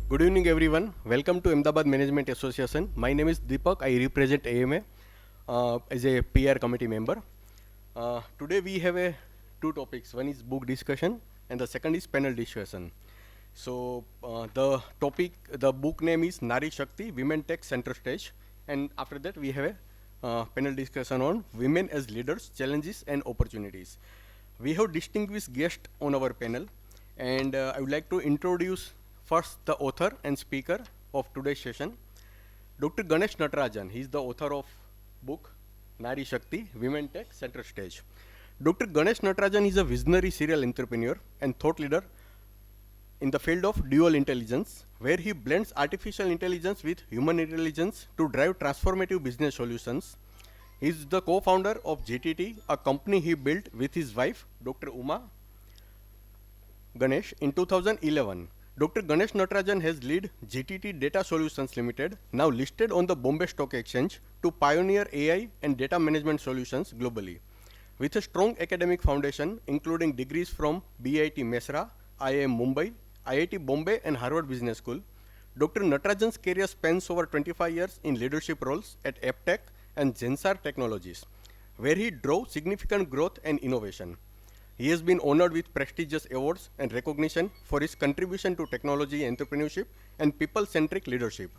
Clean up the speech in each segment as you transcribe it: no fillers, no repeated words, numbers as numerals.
Good evening, everyone. Welcome to Ahmedabad Management Association. My name is Deepak. I represent AMA as a PR committee member. Today we have two topics. One is book discussion, and the second is panel discussion. So the book name is Nari Shakti, Women Take Center Stage, and after that we have a panel discussion on women as leaders, challenges and opportunities. We have distinguished guests on our panel, and I would like to introduce first the author and speaker of today's session, Dr. Ganesh Natarajan. He is the author of book Nari Shakti, Women Take Center Stage. Dr. Ganesh Natarajan is a visionary serial entrepreneur and thought leader in the field of dual intelligence, where he blends artificial intelligence with human intelligence to drive transformative business solutions. He is the co-founder of GTT, a company he built with his wife, Dr. Uma Ganesh, in 2011. Dr. Ganesh Natarajan has led GTT Data Solutions Limited, now listed on the Bombay Stock Exchange, to pioneer AI and data management solutions globally. With a strong academic foundation, including degrees from BIT Mesra, IIM Mumbai, IIT Bombay and Harvard Business School, Dr. Natarajan's career spans over 25 years in leadership roles at AppTech and Zensar Technologies, where he drove significant growth and innovation. He has been honored with prestigious awards and recognition for his contribution to technology, entrepreneurship, and people-centric leadership.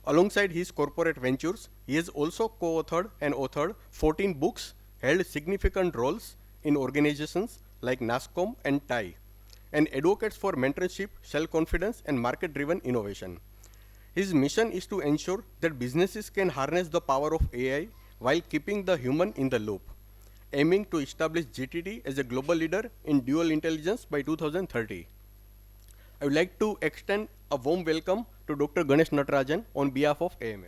Alongside his corporate ventures, he has also co-authored and authored 14 books, held significant roles in organizations like NASSCOM and TIE, and advocates for mentorship, self-confidence, and market-driven innovation. His mission is to ensure that businesses can harness the power of AI while keeping the human in the loop, aiming to establish GTT as a global leader in dual intelligence by 2030. I would like to extend a warm welcome to Dr. Ganesh Natarajan on behalf of AMA.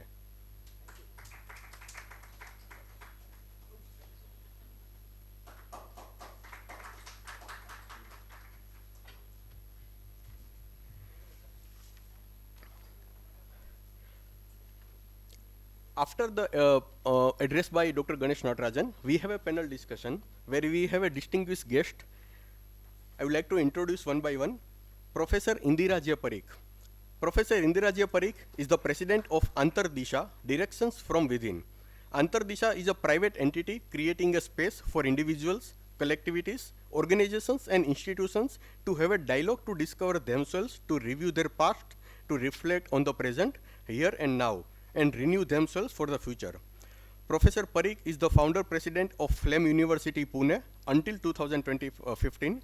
After the address by Dr. Ganesh Natarajan, we have a panel discussion where we have a distinguished guest. I would like to introduce one by one Professor Indira Parikh. Professor Indira Parikh is the president of ANTARDISHA, Directions from Within. ANTARDISHA is a private entity creating a space for individuals, collectivities, organizations and institutions to have a dialogue to discover themselves, to review their past, to reflect on the present, here and now, and renew themselves for the future. Professor Parikh is the founder president of Flame University Pune until 2015.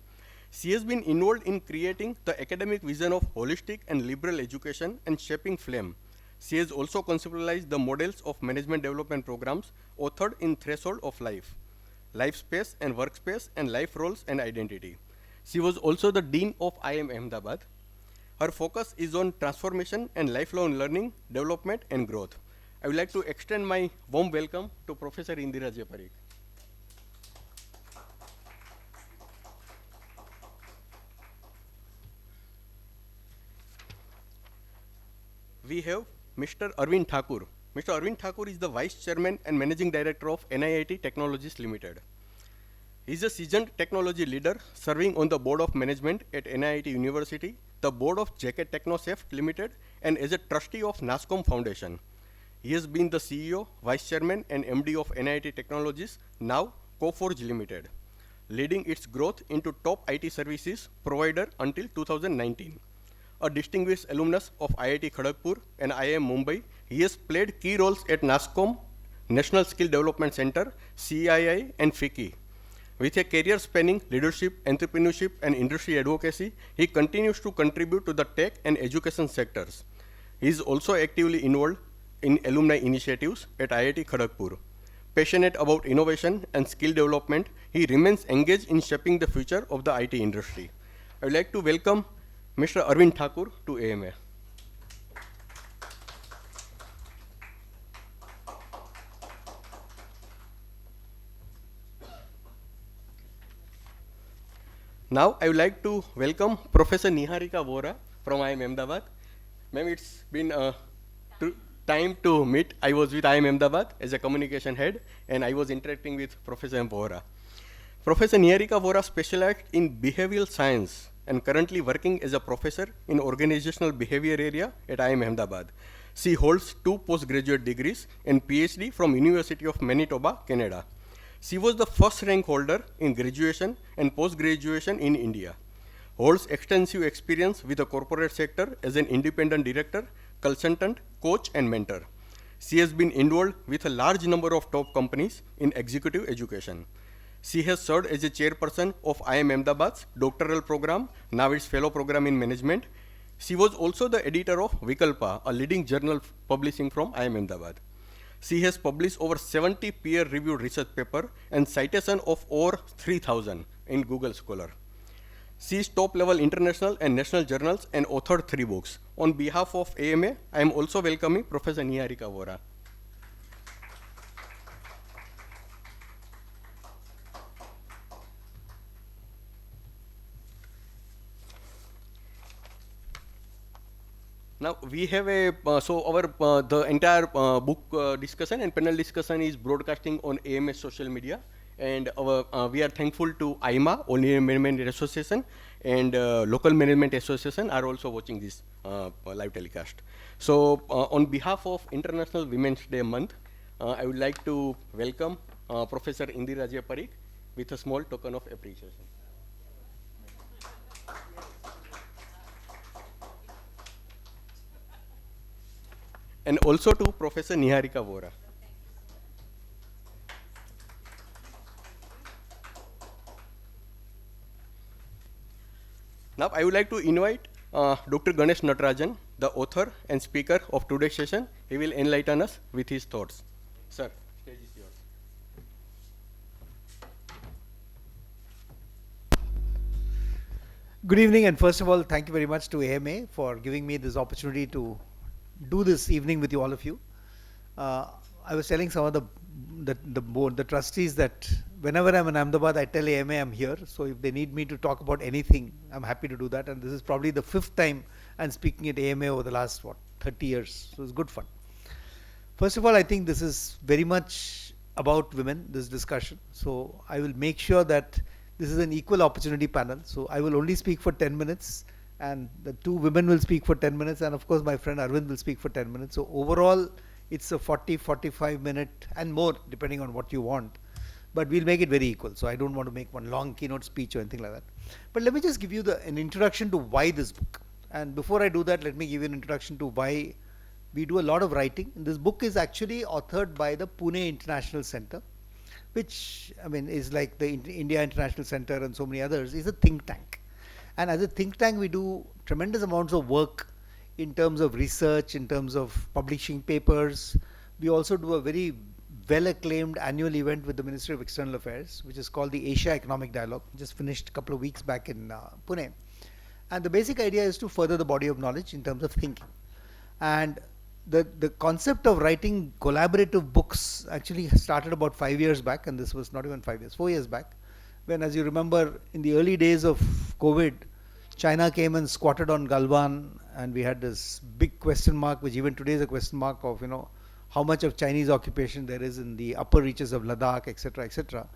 She has been involved in creating the academic vision of holistic and liberal education and shaping Flame. She has also conceptualized the models of management development programs authored in Threshold of Life, Life Space and Workspace, and Life Roles and Identity. She was also the Dean of IIM Ahmedabad. Her focus is on transformation and lifelong learning, development and growth. I would like to extend my warm welcome to Professor Indira Parikh. We have Mr. Arvind Thakur. Mr. Arvind Thakur is the Vice Chairman and Managing Director of NIIT Technologies Limited. He is a seasoned technology leader serving on the Board of Management at NIIT University, the Board of JK TechnoSafe Limited, and as a trustee of NASSCOM Foundation. He has been the CEO, Vice Chairman and MD of NIIT Technologies, now Coforge Limited, leading its growth into top IT services provider until 2019. A distinguished alumnus of IIT Kharagpur and IIM Mumbai, he has played key roles at NASSCOM, National Skill Development Center, CII, and FICCI. With a career spanning leadership, entrepreneurship, and industry advocacy, he continues to contribute to the tech and education sectors. He is also actively involved in alumni initiatives at IIT Kharagpur. Passionate about innovation and skill development, he remains engaged in shaping the future of the IT industry. I would like to welcome Mr. Arvind Thakur to AMA. Now I would like to welcome Professor Neharika Vohra from IIM Ahmedabad. Ma'am, it's been time to meet. I was with IIM Ahmedabad as a communication head, and I was interacting with Professor Vohra. Professor Neharika Vohra specialized in behavioral science and currently working as a professor in organizational behavior area at IIM Ahmedabad. She holds 2 postgraduate degrees and PhD from University of Manitoba, Canada. She was the first rank holder in graduation and post-graduation in India. Holds extensive experience with the corporate sector as an independent director, consultant, coach, and mentor. She has been involved with a large number of top companies in executive education. She has served as a chairperson of IIM Ahmedabad's doctoral program, now its fellow program in management. She was also the editor of Vikalpa, a leading journal publishing from IIM Ahmedabad. She has published over 70 peer-reviewed research papers and citation of over 3,000 in Google Scholar. She is top-level international and national journals and authored 3 books. On behalf of AMA, I am also welcoming Professor Neharika Vohra. Now we have the entire book discussion and panel discussion is broadcasting on AMS social media, and we are thankful to IMA, All India Management Association, and local management association are also watching this live telecast. So on behalf of International Women's Day month, I would like to welcome Professor Indira Parikh with a small token of appreciation. And also to Professor Neharika Vohra. Now I would like to invite Dr. Ganesh Natarajan, the author and speaker of today's session. He will enlighten us with his thoughts. Sir, stage is yours. Good evening, and first of all, thank you very much to AMA for giving me this opportunity to do this evening with you, all of you. I was telling some of the board, the trustees, that whenever I'm in Ahmedabad, I tell AMA I'm here. So if they need me to talk about anything, I'm happy to do that. And this is probably the 5th time I'm speaking at AMA over the last 30 years. So it's good fun. First of all, I think this is very much about women, this discussion. So I will make sure that this is an equal opportunity panel. So I will only speak for 10 minutes. And the 2 women will speak for 10 minutes, and of course my friend Arvind will speak for 10 minutes. So overall, it's a 40-45 minute and more, depending on what you want. But we'll make it very equal. So I don't want to make one long keynote speech or anything like that. But let me just give you an introduction to why this book. And before I do that, let me give you an introduction to why we do a lot of writing. And this book is actually authored by the Pune International Center, which is like the India International Center and so many others, is a think tank. And as a think tank, we do tremendous amounts of work in terms of research, in terms of publishing papers. We also do a very well-acclaimed annual event with the Ministry of External Affairs, which is called the Asia Economic Dialogue, just finished a couple of weeks back in Pune. And the basic idea is to further the body of knowledge in terms of thinking. And the concept of writing collaborative books actually started about 5 years back, and this was not even 5 years, 4 years back, when, as you remember, in the early days of COVID, China came and squatted on Galwan, and we had this big question mark, which even today is a question mark of, how much of Chinese occupation there is in the upper reaches of Ladakh, etc., etc.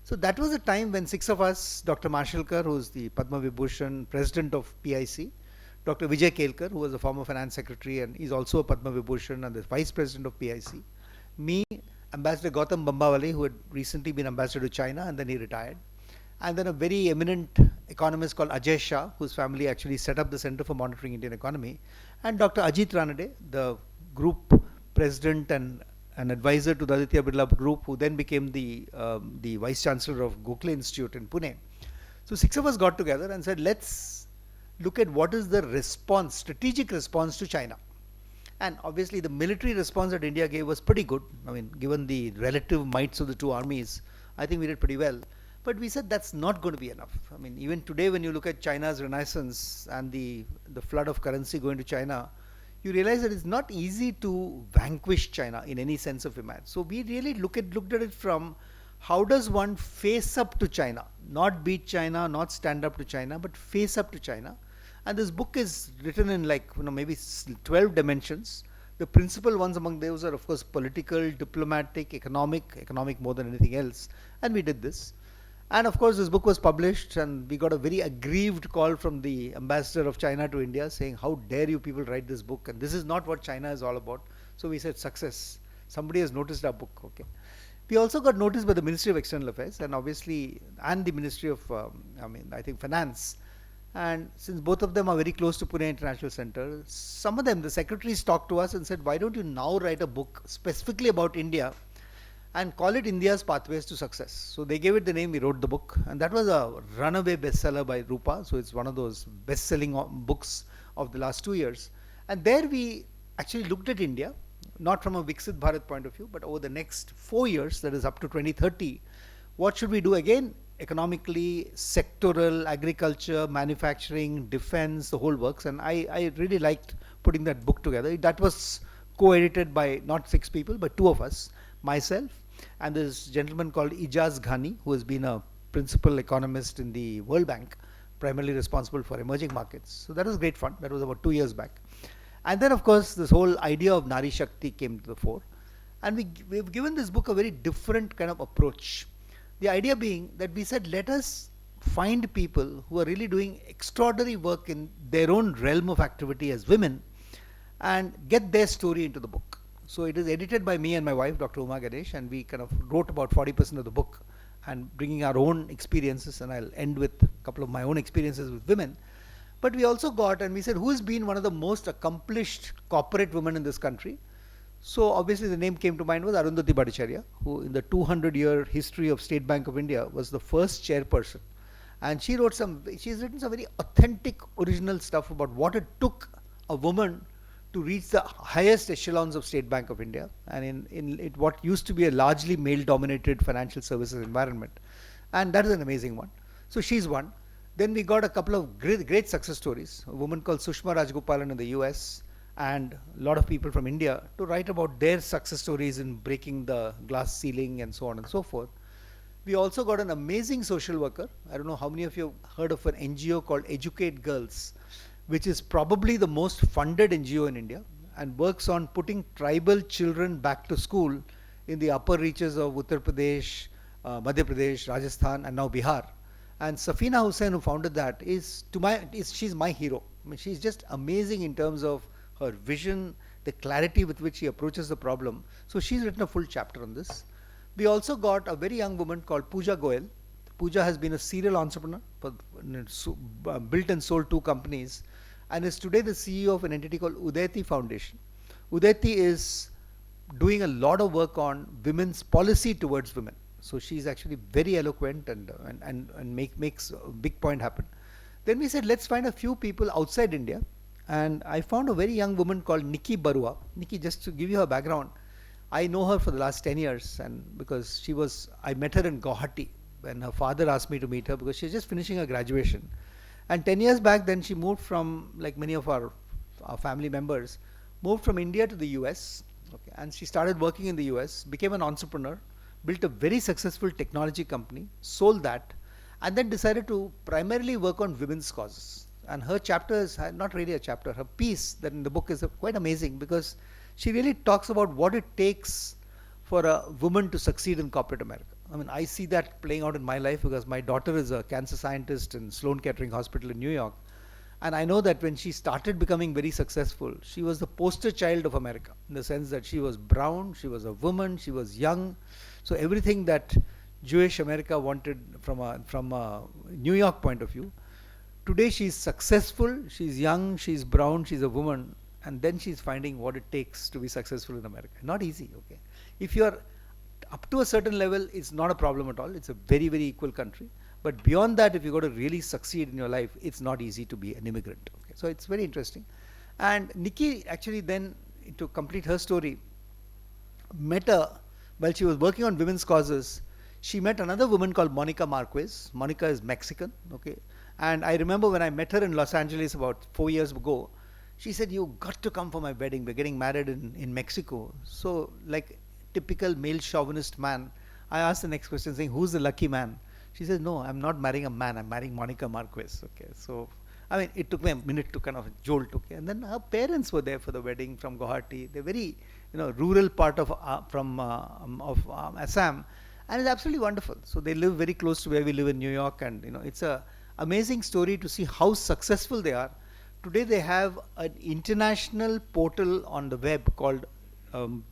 So that was a time when 6 of us, Dr. Marshalkar, who is the Padma Vibhushan president of PIC, Dr. Vijay Kelkar, who was a former finance secretary and is also a Padma Vibhushan and the vice president of PIC, me, Ambassador Gautam Bambawale, who had recently been ambassador to China and then he retired, and then a very eminent economist called Ajay Shah, whose family actually set up the Center for Monitoring Indian Economy, and Dr. Ajit Ranade, the group president and an advisor to the Aditya Birla Group, who then became the vice chancellor of Gokhale Institute in Pune. So 6 of us got together and said, let's look at what is the response, strategic response to China. And obviously the military response that India gave was pretty good. Given the relative mights of the 2 armies, I think we did pretty well. But we said that's not going to be enough. Even today when you look at China's renaissance and the flood of currency going to China, you realize that it's not easy to vanquish China in any sense of image. So we really looked at it from how does one face up to China, not beat China, not stand up to China, but face up to China. And this book is written in maybe 12 dimensions. The principal ones among those are, of course, political, diplomatic, economic more than anything else. And we did this. And of course, this book was published, and we got a very aggrieved call from the ambassador of China to India saying, "How dare you people write this book? And this is not what China is all about." So we said, "Success. Somebody has noticed our book." Okay. We also got noticed by the Ministry of External Affairs, and obviously, and the Ministry of, I think, Finance. And since both of them are very close to Pune International Center, some of them, the secretaries, talked to us and said, "Why don't you now write a book specifically about India and call it India's Pathways to Success?" So they gave it the name, we wrote the book, and that was a runaway bestseller by Rupa. So it's one of those best-selling books of the last 2 years. And there we actually looked at India, not from a Viksit Bharat point of view, but over the next 4 years, that is up to 2030, what should we do again? Economically, sectoral, agriculture, manufacturing, defense, the whole works. And I really liked putting that book together. That was co-edited by not 6 people, but 2 of us, myself, and this gentleman called Ijaz Ghani, who has been a principal economist in the World Bank, primarily responsible for emerging markets. So that was great fun. That was about 2 years back. And then, of course, this whole idea of Nari Shakti came to the fore. And we've given this book a very different kind of approach. The idea being that we said, let us find people who are really doing extraordinary work in their own realm of activity as women and get their story into the book. So it is edited by me and my wife, Dr. Uma Ganesh, and we kind of wrote about 40% of the book and bringing our own experiences, and I'll end with a couple of my own experiences with women. But we also got, and we said, who has been one of the most accomplished corporate women in this country? So obviously the name came to mind was Arundhati Bhattacharya, who in the 200-year history of State Bank of India was the first chairperson. And she's written some very authentic, original stuff about what it took a woman to reach the highest echelons of State Bank of India, and in what used to be a largely male-dominated financial services environment. And that is an amazing one. So she's one. Then we got a couple of great success stories. A woman called Sushma Rajgopalan in the US, and a lot of people from India to write about their success stories in breaking the glass ceiling and so on and so forth. We also got an amazing social worker. I don't know how many of you have heard of an NGO called Educate Girls, which is probably the most funded NGO in India and works on putting tribal children back to school in the upper reaches of Uttar Pradesh, Madhya Pradesh, Rajasthan, and now Bihar. And Safina Hussain, who founded that, she's my hero. I mean, she's just amazing in terms of her vision, the clarity with which she approaches the problem. So she's written a full chapter on this. We also got a very young woman called Pooja Goyal. Pooja has been a serial entrepreneur, built and sold 2 companies, and is today the CEO of an entity called Udayti Foundation. Udayti is doing a lot of work on women's policy towards women. So she's actually very eloquent and makes a big point happen. Then we said, let's find a few people outside India. And I found a very young woman called Nikki Barua. Nikki, just to give you her background, I know her for the last 10 years, and because I met her in Guwahati when her father asked me to meet her because she's just finishing her graduation. And 10 years back, then she moved from, like many of our family members, moved from India to the US. Okay, and she started working in the US, became an entrepreneur, built a very successful technology company, sold that, and then decided to primarily work on women's causes. And her chapter is not really a chapter, her piece that in the book is quite amazing because she really talks about what it takes for a woman to succeed in corporate America. I mean, I see that playing out in my life because my daughter is a cancer scientist in Sloan Kettering Hospital in New York. And I know that when she started becoming very successful, she was the poster child of America in the sense that she was brown, she was a woman, she was young. So everything that Jewish America wanted from a New York point of view. Today she's successful, she's young, she's brown, she's a woman, and then she's finding what it takes to be successful in America. Not easy, okay? If you're up to a certain level, it's not a problem at all. It's a very, very equal country. But beyond that, if you got to really succeed in your life, it's not easy to be an immigrant. Okay? So it's very interesting. And Nikki actually then, to complete her story, met while she was working on women's causes, she met another woman called Monica Marquez. Monica is Mexican, okay? And I remember when I met her in Los Angeles about 4 years ago, she said, "You got to come for my wedding. We're getting married in Mexico." So like typical male chauvinist man, I asked the next question saying, "Who's the lucky man?" She says, "No, I'm not marrying a man. I'm marrying Monica Marquez." Okay, so I mean, it took me a minute to kind of jolt. Okay, and then her parents were there for the wedding from Guwahati. They're very, rural part of Assam, and it's absolutely wonderful. So they live very close to where we live in New York, and it's a amazing story to see how successful they are. Today they have an international portal on the web called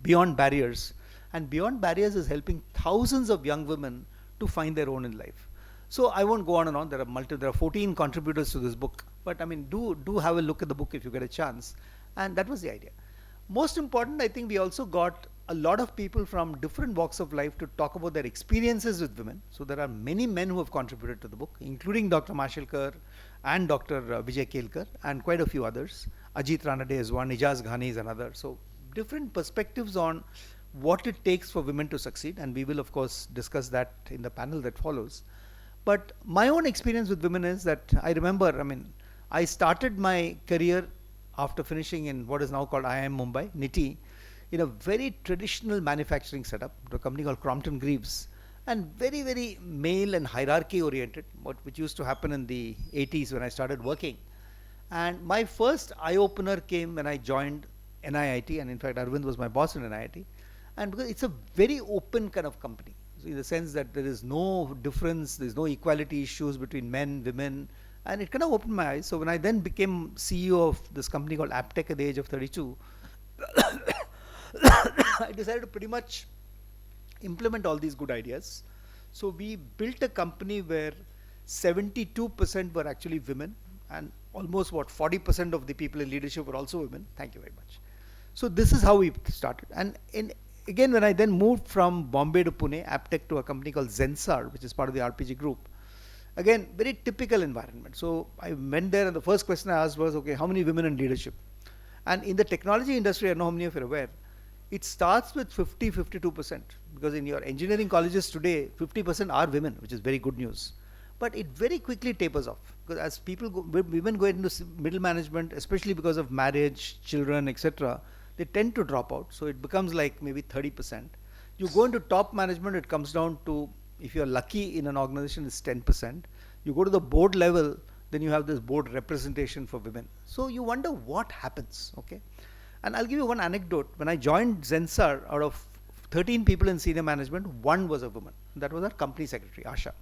Beyond Barriers, and Beyond Barriers is helping thousands of young women to find their own in life. So I won't go on and on. There are 14 contributors to this book, but I mean, do have a look at the book if you get a chance. And that was the idea. Most important, I think we also got a lot of people from different walks of life to talk about their experiences with women. So there are many men who have contributed to the book, including Dr. Mashelkar and Dr. Vijay Kelkar and quite a few others. Ajit Ranade is one, Ijaz Ghani is another. So different perspectives on what it takes for women to succeed, and we will of course discuss that in the panel that follows. But my own experience with women is that I remember, I mean, I started my career after finishing in what is now called IIM Mumbai, NIIT, in a very traditional manufacturing setup, a company called Crompton Greaves, and very, very male and hierarchy oriented, which used to happen in the 80s when I started working. And my first eye-opener came when I joined NIIT, and in fact Arvind was my boss in NIIT, and because it's a very open kind of company, so in the sense that there is no difference, there's no equality issues between men, women, and it kind of opened my eyes. So when I then became CEO of this company called Aptech at the age of 32, I decided to pretty much implement all these good ideas. So we built a company where 72% were actually women, and almost 40% of the people in leadership were also women. Thank you very much. So this is how we started. And again, when I then moved from Bombay to Pune, Aptech, to a company called Zensar, which is part of the RPG group. Again, very typical environment. So I went there, and the first question I asked was, okay, how many women in leadership? And in the technology industry, I know how many of you are aware, it starts with 52%, because in your engineering colleges today, 50% are women, which is very good news. But it very quickly tapers off, because as women go into middle management, especially because of marriage, children, etc., they tend to drop out. So it becomes like maybe 30%. You go into top management, it comes down to, if you're lucky in an organization, it's 10%. You go to the board level, then you have this board representation for women. So you wonder what happens, okay? And I'll give you one anecdote. When I joined Zensar, out of 13 people in senior management, one was a woman. That was our company secretary, Asha.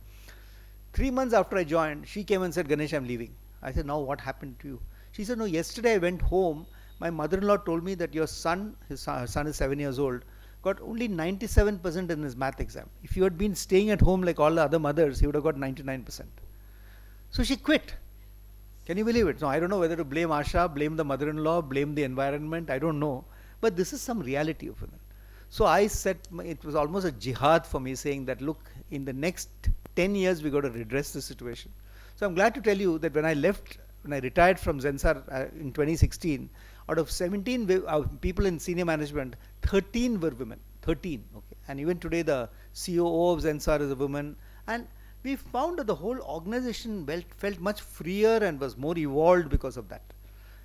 3 months after I joined, she came and said, Ganesh, I'm leaving. I said, now what happened to you? She said, no, yesterday I went home. My mother-in-law told me that your son, her son is 7 years old, got only 97% in his math exam. If you had been staying at home like all the other mothers, he would have got 99%. So she quit. Can you believe it? So I don't know whether to blame Asha, blame the mother-in-law, blame the environment, I don't know. But this is some reality of women. So I said, it was almost a jihad for me, saying that, look, in the next 10 years, we got to redress the situation. So I'm glad to tell you that when I retired from Zensar in 2016, out of 17 people in senior management, 13 were women. 13, okay. And even today, the COO of Zensar is a woman. And we found that the whole organization felt much freer and was more evolved because of that.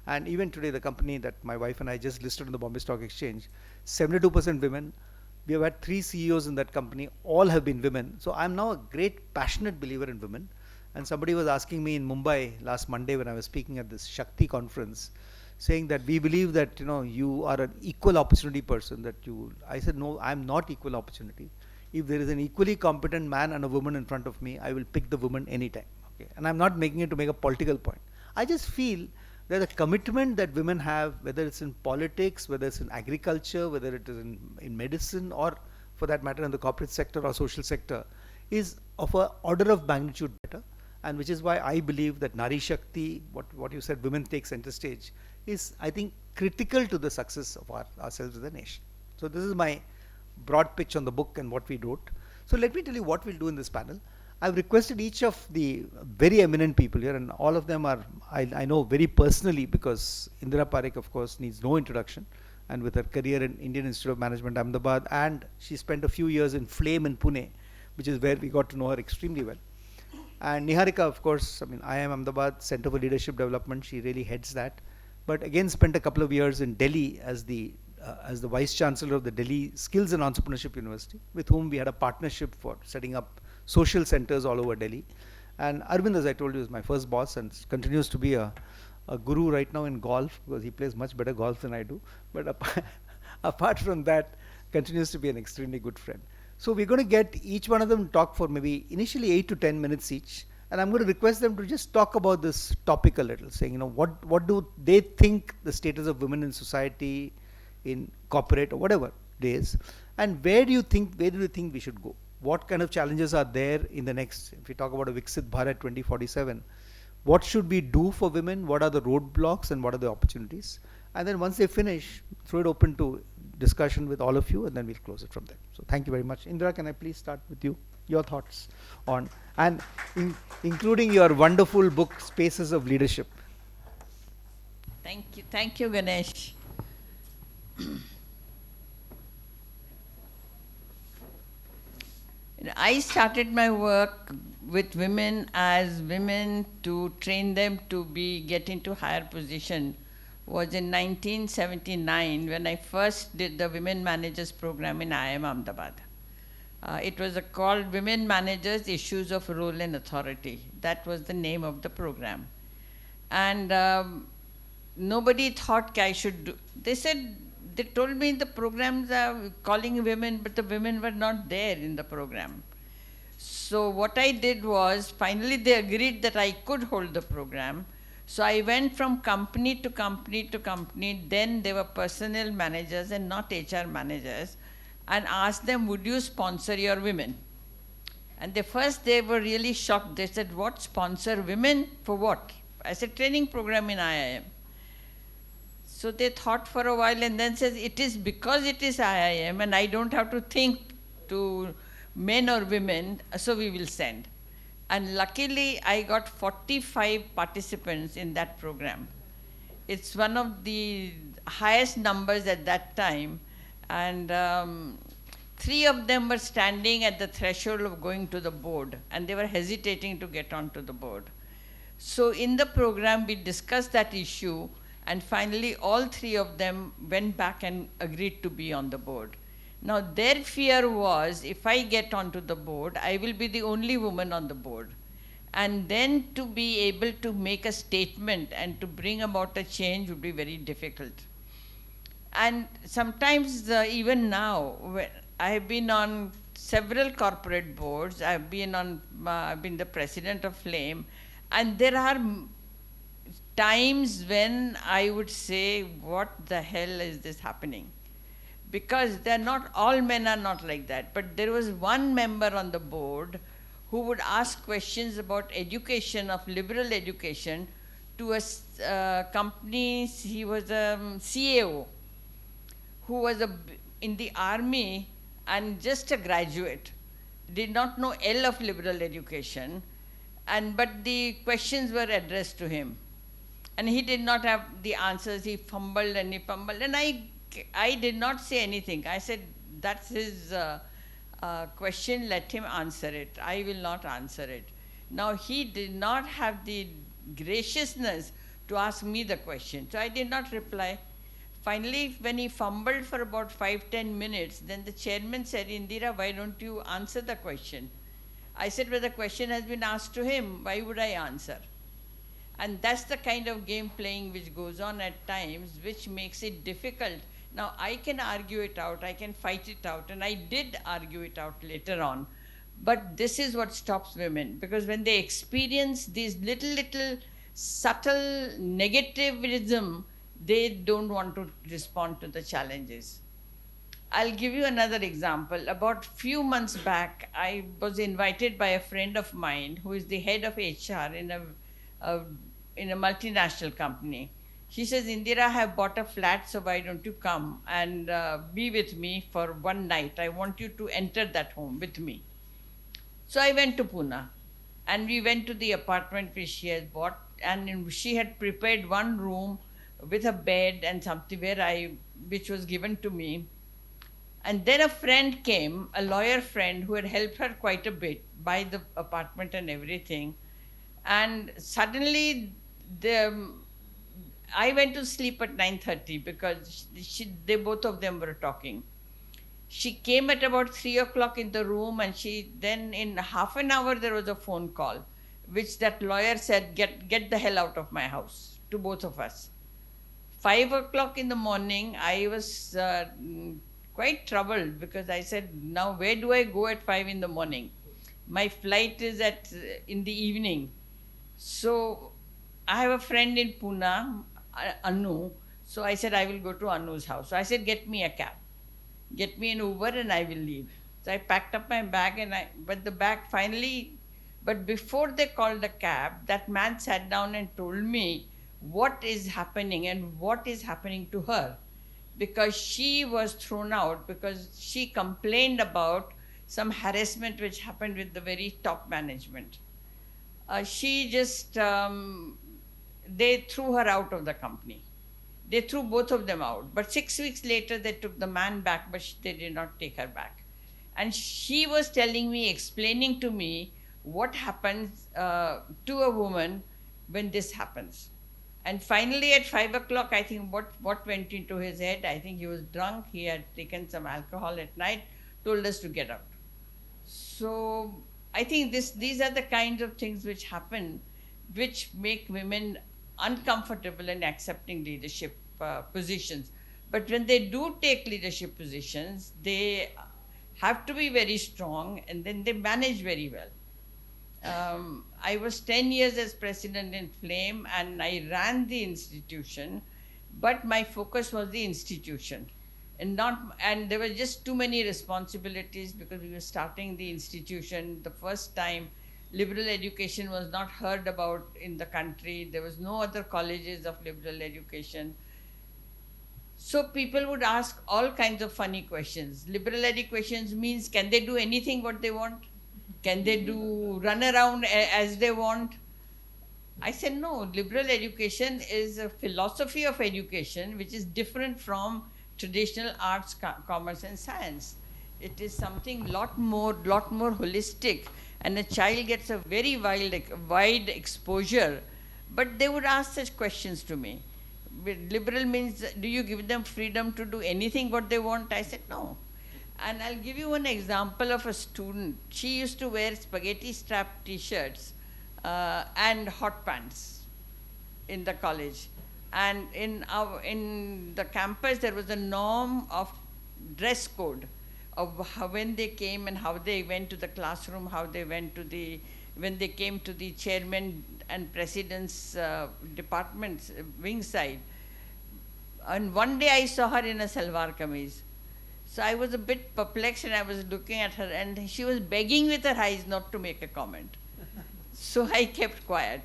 And even today, the company that my wife and I just listed on the Bombay Stock Exchange, 72% women. We have had 3 CEOs in that company. All have been women. So I'm now a great passionate believer in women. And somebody was asking me in Mumbai last Monday when I was speaking at this Shakti conference, saying that we believe that you are an equal opportunity person. I said, no, I'm not equal opportunity. If there is an equally competent man and a woman in front of me, I will pick the woman anytime. Okay? And I'm not making it to make a political point. I just feel that the commitment that women have, whether it's in politics, whether it's in agriculture, whether it is in medicine, or for that matter in the corporate sector or social sector, is of an order of magnitude better. And which is why I believe that Nari Shakti, what you said, women take center stage, is, I think, critical to the success of ourselves as a nation. So this is my broad pitch on the book and what we wrote. So let me tell you what we'll do in this panel. I've requested each of the very eminent people here, and all of them are, I know very personally, because Indira Parikh, of course, needs no introduction, and with her career in Indian Institute of Management, Ahmedabad, and she spent a few years in Flame in Pune, which is where we got to know her extremely well. And Neharika, of course, I mean, IIM Ahmedabad Center for Leadership Development, she really heads that. But again, spent a couple of years in Delhi as the Vice Chancellor of the Delhi Skills and Entrepreneurship University, with whom we had a partnership for setting up social centers all over Delhi. And Arvind, as I told you, is my first boss and continues to be a guru right now in golf, because he plays much better golf than I do. But apart from that, continues to be an extremely good friend. So we're going to get each one of them to talk for maybe initially 8 to 10 minutes each. And I'm going to request them to just talk about this topic a little, saying, what do they think the status of women in society, in corporate or whatever it is, and where do you think we should go? What kind of challenges are there in the next, if we talk about a Viksit Bharat 2047, what should we do for women? What are the roadblocks and what are the opportunities? And then once they finish, throw it open to discussion with all of you, and then we'll close it from there. So thank you very much. Indira, can I please start with you? Your thoughts on, and including your wonderful book, Spaces of Leadership. Thank you, Ganesh. I started my work with women as women to train them to get into higher position was in 1979 when I first did the Women Managers program in IIM Ahmedabad. It was called Women Managers Issues of Role and Authority. That was the name of the program. And nobody thought I should do. They told me the programs are calling women, but the women were not there in the program. So what I did was, finally they agreed that I could hold the program. So I went from company to company to company. Then they were personnel managers and not HR managers, and asked them, would you sponsor your women? And they were really shocked. They said, what, sponsor women for what? I said, training program in IIM. So they thought for a while and then says, it is because it is IIM and I don't have to think to men or women, so we will send. And luckily, I got 45 participants in that program. It's one of the highest numbers at that time. And 3 of them were standing at the threshold of going to the board, and they were hesitating to get onto the board. So in the program, we discussed that issue, and finally, all 3 of them went back and agreed to be on the board. Now, their fear was, if I get onto the board, I will be the only woman on the board. And then to be able to make a statement and to bring about a change would be very difficult. And sometimes, even now, I have been on several corporate boards. I've been the president of Flame, and there are times when I would say, what the hell is this happening? Because all men are not like that. But there was one member on the board who would ask questions about education, of liberal education, to a company. He was a CAO who was in the army and just a graduate, did not know L of liberal education, but the questions were addressed to him. And he did not have the answers. He fumbled and he fumbled. And I did not say anything. I said, that's his question, let him answer it. I will not answer it. Now, he did not have the graciousness to ask me the question. So I did not reply. Finally, when he fumbled for about 5-10 minutes, then the chairman said, Indira, why don't you answer the question? I said, well, the question has been asked to him. Why would I answer? And that's the kind of game playing which goes on at times, which makes it difficult. Now, I can argue it out, I can fight it out, and I did argue it out later on. But this is what stops women, because when they experience these little subtle negativism, they don't want to respond to the challenges. I'll give you another example. About few months back, I was invited by a friend of mine who is the head of HR in a multinational company. She says, Indira, I have bought a flat, so why don't you come and be with me for one night? I want you to enter that home with me. So I went to Pune, and we went to the apartment which she had bought, and she had prepared one room with a bed and something which was given to me. And then a friend came, a lawyer friend who had helped her quite a bit, buy the apartment and everything. And suddenly, I went to sleep at 9:30 because they both of them were talking. She came at about 3 o'clock in the room, and then in half an hour there was a phone call, which that lawyer said, get the hell out of my house, to both of us. 5 o'clock in the morning, I was quite troubled because I said, now where do I go at 5 in the morning? My flight is in the evening. So I have a friend in Pune, Anu. So I said, I will go to Anu's house. So I said, get me a cab. Get me an Uber and I will leave. So I packed up my bag but the bag finally, but before they called the cab, that man sat down and told me what is happening and what is happening to her. Because she was thrown out because she complained about some harassment which happened with the very top management. They threw her out of the company. They threw both of them out. But 6 weeks later, they took the man back, but they did not take her back. And she was telling me, explaining to me what happens to a woman when this happens. And finally, at 5 o'clock, I think what went into his head, I think he was drunk, he had taken some alcohol at night, told us to get out. So I think these are the kinds of things which happen, which make women uncomfortable in accepting leadership positions. But when they do take leadership positions, they have to be very strong and then they manage very well. I was 10 years as president in Flame and I ran the institution, but my focus was the institution. And there were just too many responsibilities because we were starting the institution. The first time liberal education was not heard about in the country. There was no other colleges of liberal education. So people would ask all kinds of funny questions. Liberal education means, can they do anything what they want? Can they run around as they want? I said, no, liberal education is a philosophy of education which is different from traditional arts, commerce and science. It is something lot more holistic, and a child gets a very wide exposure. But they would ask such questions to me. Liberal means, do you give them freedom to do anything what they want? I said, no. And I'll give you one example of a student. She used to wear spaghetti strap t-shirts and hot pants in the college. And in the campus, there was a norm of dress code of when they came and how they went to the classroom, how they went to when they came to the chairman and president's department's wing side. And one day I saw her in a salwar kameez. So I was a bit perplexed and I was looking at her and she was begging with her eyes not to make a comment. So I kept quiet.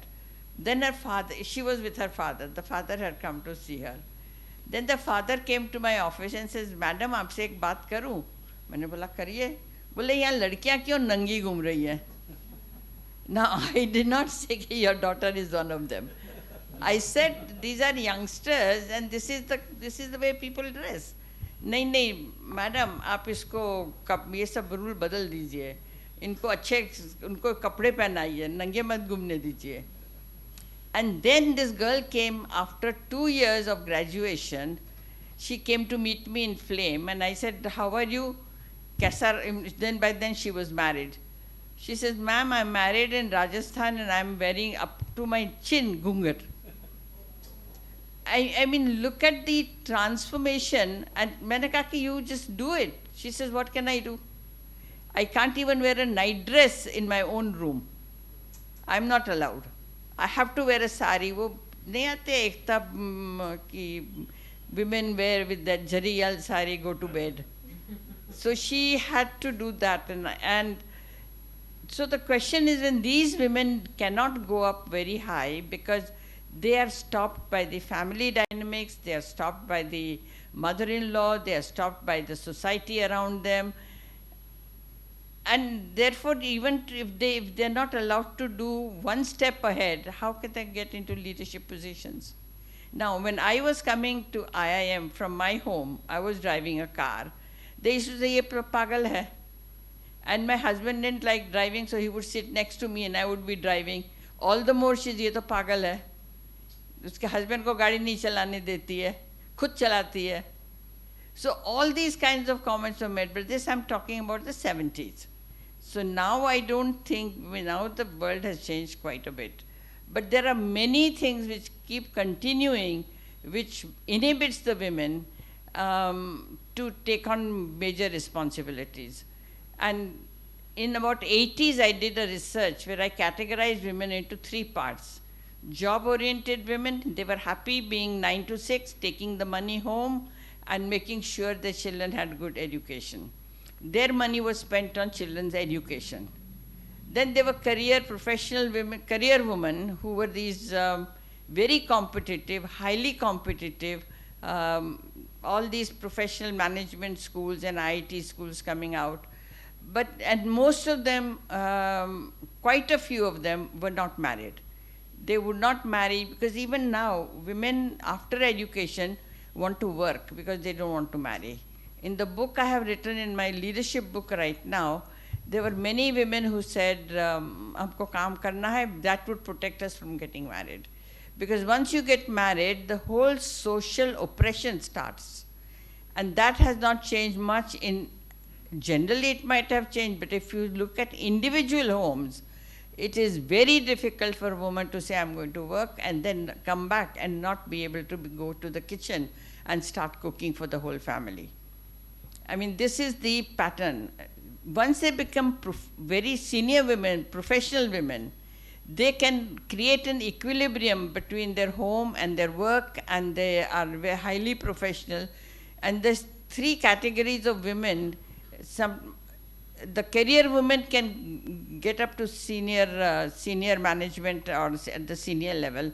Then her father, she was with her father. The father had come to see her. Then the father came to my office and says, Madam, आपसे एक बात करूं? मैंने बोला करिए. बोले यहाँ लड़कियाँ क्यों नंगी घूम रही हैं? Now I did not say that your daughter is one of them. I said these are youngsters and this is the way people dress. नहीं मैडम आप इसको ये सब रूल बदल दीजिए. इनको उनको कपड़े पहनाइए, नंगे मत घूमने दीजिए. And then this girl came after 2 years of graduation. She came to meet me in Flame and I said, how are you? By then she was married. She says, ma'am, I'm married in Rajasthan and I'm wearing up to my chin gungat. I mean, look at the transformation. And मैंने कहा कि you just do it. She says, what can I do? I can't even wear a night dress in my own room. I'm not allowed. I have to wear a sari. वो नहीं आते एकता कि women wear with that jariyal sari go to bed. So she had to do that. And so the question is, when these women cannot go up very high because they are stopped by the family dynamics, they are stopped by the mother-in-law, they are stopped by the society around them. And therefore, even if they're not allowed to do one step ahead, how can they get into leadership positions? Now, when I was coming to IIM from my home, I was driving a car. They used to say, ye pagal hai. And my husband didn't like driving, so he would sit next to me and I would be driving. All the more she's ye to pagal hai. उसके husband को गाड़ी नहीं चलाने देती है, खुद चलाती है. So all these kinds of comments were made, but this I'm talking about the 70s. So now I don't think, now the world has changed quite a bit. But there are many things which keep continuing, which inhibits the women. to take on major responsibilities. And in about 80s, I did a research where I categorized women into three parts. Job-oriented women, they were happy being 9 to 6, taking the money home and making sure their children had good education. Their money was spent on children's education. Then there were career professional women, career women who were these very competitive, highly competitive, all these professional management schools and IIT schools coming out. And most of them, quite a few of them were not married. They would not marry because even now, women after education want to work because they don't want to marry. In the book I have written in my leadership book right now, there were many women who said, "Humko kaam karna hai," that would protect us from getting married. Because once you get married, the whole social oppression starts. And that has not changed much generally it might have changed, but if you look at individual homes, it is very difficult for a woman to say, I'm going to work, and then come back and not be able to go to the kitchen and start cooking for the whole family. I mean, this is the pattern. Once they become very senior women, professional women, they can create an equilibrium between their home and their work, and they are very highly professional. And there's three categories of women. The career women can get up to senior management or at the senior level.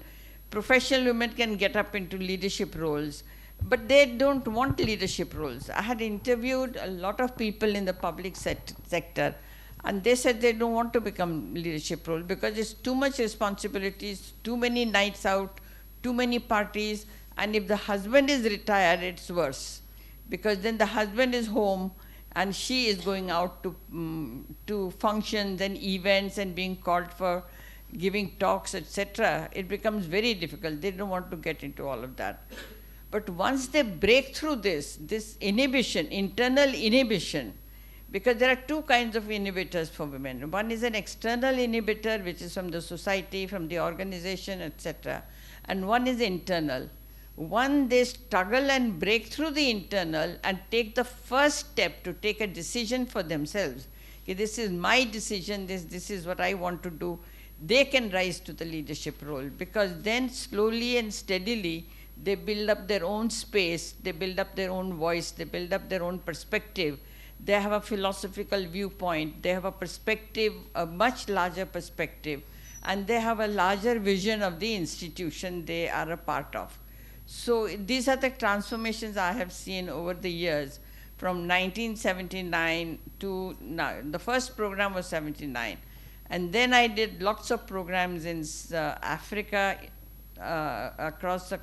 Professional women can get up into leadership roles, but they don't want leadership roles. I had interviewed a lot of people in the public sector, and they said they don't want to become leadership role because it's too much responsibilities, too many nights out, too many parties, and if the husband is retired, it's worse. Because then the husband is home and she is going out to functions and events and being called for giving talks, etc. It becomes very difficult. They don't want to get into all of that. But once they break through this inhibition, internal inhibition, because there are two kinds of inhibitors for women. One is an external inhibitor, which is from the society, from the organization, etc. And one is internal. One, they struggle and break through the internal and take the first step to take a decision for themselves. Okay, this is my decision, this is what I want to do. They can rise to the leadership role, because then slowly and steadily they build up their own space, they build up their own voice, they build up their own perspective. They have a philosophical viewpoint, they have a perspective, a much larger perspective, and they have a larger vision of the institution they are a part of. So these are the transformations I have seen over the years from 1979 to now. The first program was 79. And then I did lots of programs in Africa, across the,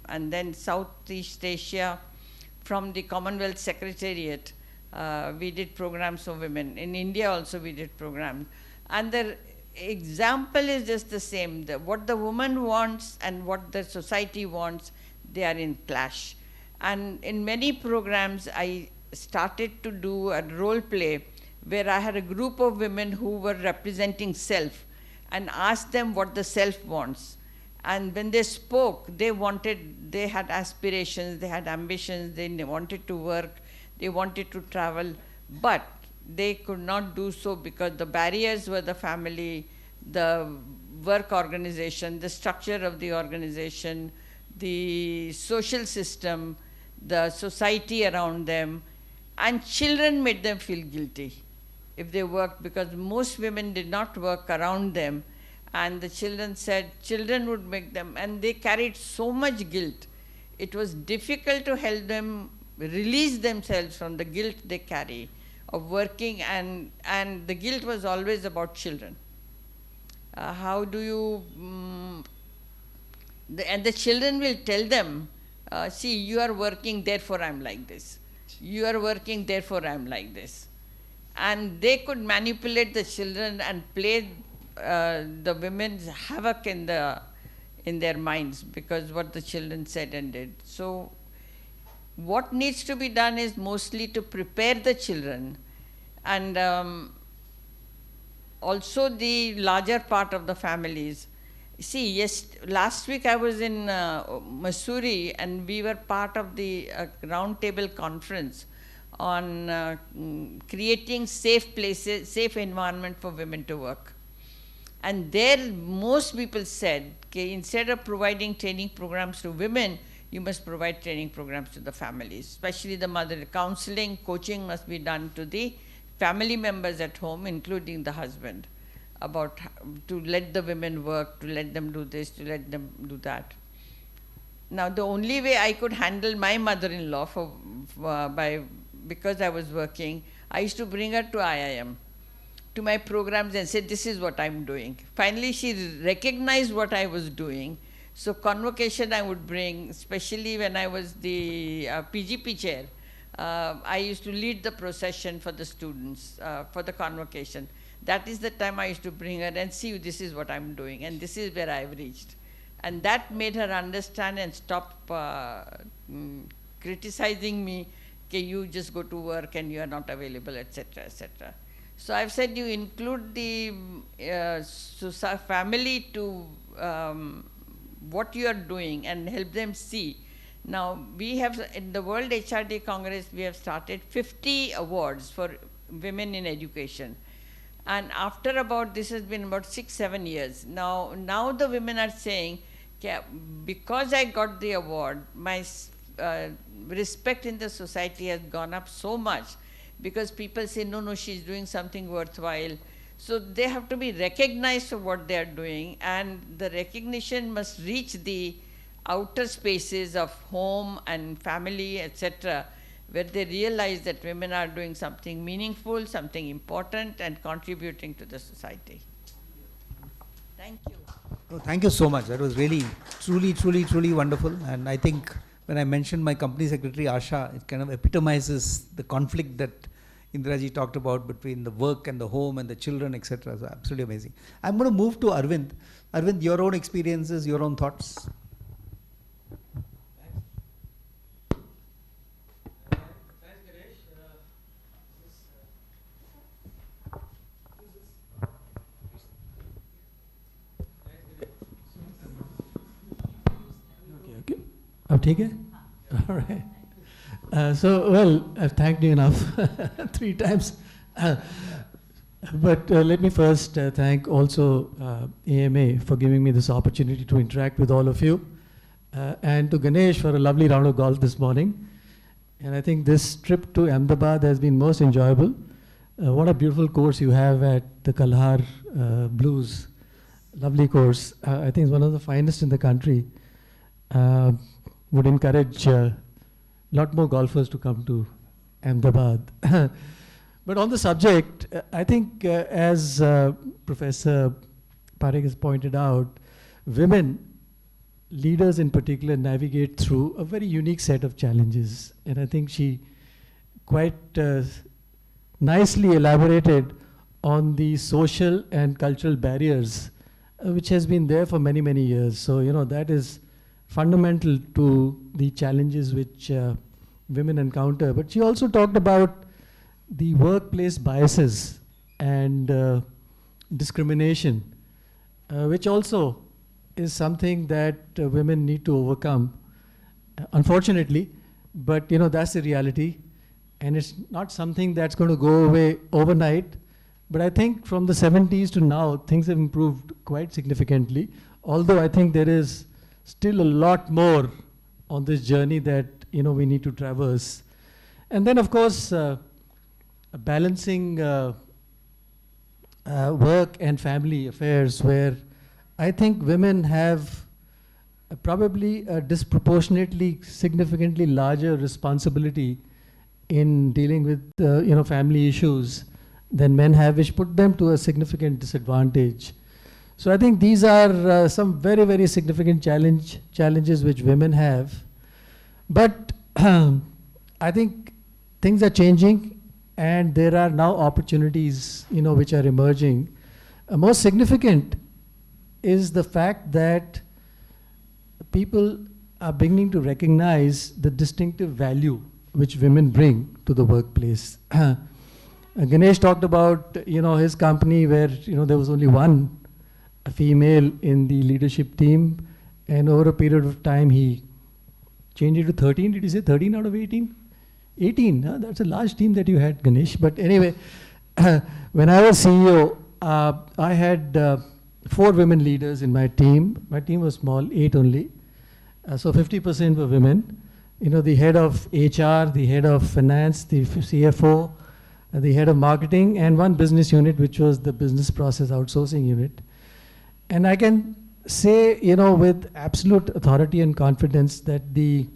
and then Southeast Asia. From the Commonwealth Secretariat, we did programs for women. In India also we did programs. And the example is just the same. What the woman wants and what the society wants, they are in clash. And in many programs, I started to do a role play where I had a group of women who were representing self and asked them what the self wants. And when they spoke, they had aspirations, they had ambitions, they wanted to work, they wanted to travel, but they could not do so because the barriers were the family, the work organization, the structure of the organization, the social system, the society around them, and children made them feel guilty if they worked, because most women did not work around them, and the children said children would make them, and they carried so much guilt. It was difficult to help them release themselves from the guilt they carry of working, and the guilt was always about children. How do you, and the children will tell them, see, you are working, therefore I'm like this. You are working, therefore I'm like this. And they could manipulate the children and play the women's havoc in their minds because what the children said and did. So what needs to be done is mostly to prepare the children, and also the larger part of the families. See, yes, last week I was in Missouri, and we were part of the roundtable conference on creating safe places, safe environment for women to work. And there, most people said, okay, instead of providing training programs to women, you must provide training programs to the families, especially the mother. Counseling, coaching must be done to the family members at home, including the husband, about to let the women work, to let them do this, to let them do that. Now, the only way I could handle my mother-in-law because I was working, I used to bring her to IIM, to my programs, and say, this is what I'm doing. Finally, she recognized what I was doing. So convocation I would bring, especially when I was the PGP chair. I used to lead the procession for the students, for the convocation. That is the time I used to bring her and see, this is what I'm doing, and this is where I've reached. And that made her understand and stop criticizing me, okay, you just go to work and you are not available, etc., etc. So I've said you include the family to what you are doing and help them see. Now, we have, in the World HRD Congress, we have started 50 awards for women in education. And after about, this has been about 6-7 years. Now the women are saying, okay, because I got the award, my respect in the society has gone up so much, because people say, no, she's doing something worthwhile. So they have to be recognized for what they are doing, and the recognition must reach the outer spaces of home and family, etc., where they realize that women are doing something meaningful, something important, and contributing to the society. Thank you. Oh, thank you so much. That was really, truly wonderful. And I think when I mentioned my company secretary, Asha, it kind of epitomizes the conflict that Indira ji talked about between the work and the home and the children, etc. So absolutely amazing. I'm going to move to Arvind. Arvind, your own experiences, your own thoughts. अब ठीक है? All right. So, well, I've thanked you enough 3 times. But let me first thank also AMA for giving me this opportunity to interact with all of you. And to Ganesh for a lovely round of golf this morning. And I think this trip to Ahmedabad has been most enjoyable. What a beautiful course you have at the Kalhar Blues. Lovely course. I think it's one of the finest in the country. Would encourage a lot more golfers to come to Ahmedabad. But on the subject, I think as Professor Parikh has pointed out, women leaders in particular navigate through a very unique set of challenges. And I think she quite nicely elaborated on the social and cultural barriers which has been there for many, many years. So, that is fundamental to the challenges which women encounter. But she also talked about the workplace biases and discrimination, which also is something that women need to overcome, unfortunately. But that's the reality, and it's not something that's going to go away overnight. But I think from the 70s to now, things have improved quite significantly, although I think there is still a lot more on this journey that we need to traverse. And then of course balancing work and family affairs, where I think women have probably a disproportionately significantly larger responsibility in dealing with family issues than men have, which put them to a significant disadvantage. So I think these are some very, very significant challenges which women have. But I think things are changing, and there are now opportunities, which are emerging. Most significant is the fact that people are beginning to recognize the distinctive value which women bring to the workplace. Ganesh talked about, his company where, there was only one a female in the leadership team, and over a period of time he changed it to 13. Did you say 13 out of 18? 18, huh? That's a large team that you had, Ganesh. But anyway, when I was CEO, I had 4 women leaders in my team. My team was small, 8 only. So 50% were women. You know, the head of HR, the head of finance, the CFO, the head of marketing, and 1 business unit, which was the business process outsourcing unit. And I can say, you know, with absolute authority and confidence that the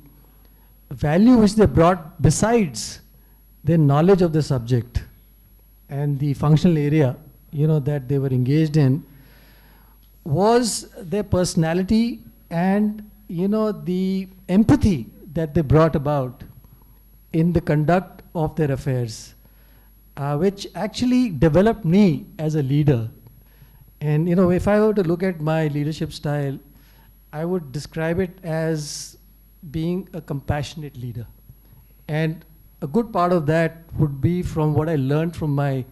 value which they brought besides their knowledge of the subject and the functional area, you know, that they were engaged in, was their personality and, you know, the empathy that they brought about in the conduct of their affairs, which actually developed me as a leader. And, you know, if I were to look at my leadership style, I would describe it as being a compassionate leader. And a good part of that would be from what I learned from my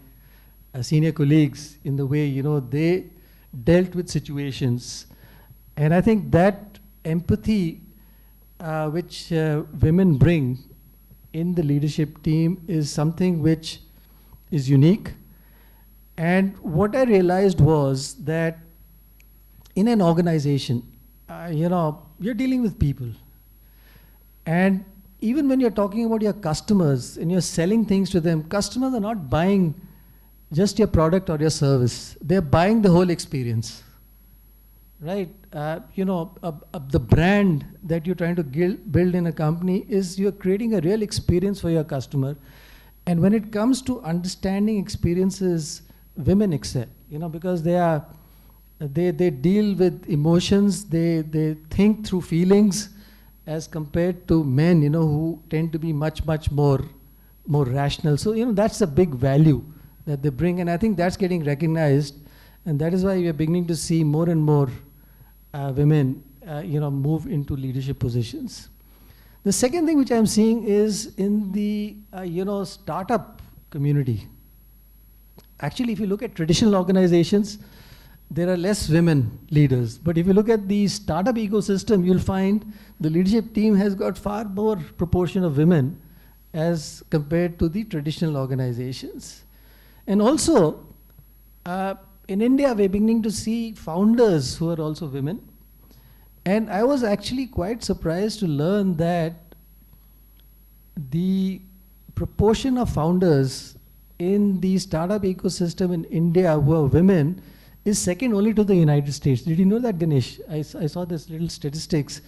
senior colleagues in the way, you know, they dealt with situations. And I think that empathy which women bring in the leadership team is something which is unique. And what I realized was that in an organization, you know, you're dealing with people. And even when you're talking about your customers and you're selling things to them, customers are not buying just your product or your service. They're buying the whole experience, right? You know, the brand that you're trying to build in a company is you're creating a real experience for your customer. And when it comes to understanding experiences, women excel, you know, because they deal with emotions, they think through feelings, as compared to men, you know, who tend to be much more rational. So, you know, that's a big value that they bring, and I think that's getting recognized, and that is why we are beginning to see more and more women, you know, move into leadership positions. The second thing which I'm seeing is in the, you know, startup community. Actually, if you look at traditional organizations, there are less women leaders. But if you look at the startup ecosystem, you'll find the leadership team has got far more proportion of women as compared to the traditional organizations. And also, in India, we're beginning to see founders who are also women. And I was actually quite surprised to learn that the proportion of founders in the startup ecosystem in India who are women is second only to the United States. Did you know that, Ganesh? I saw this little statistics.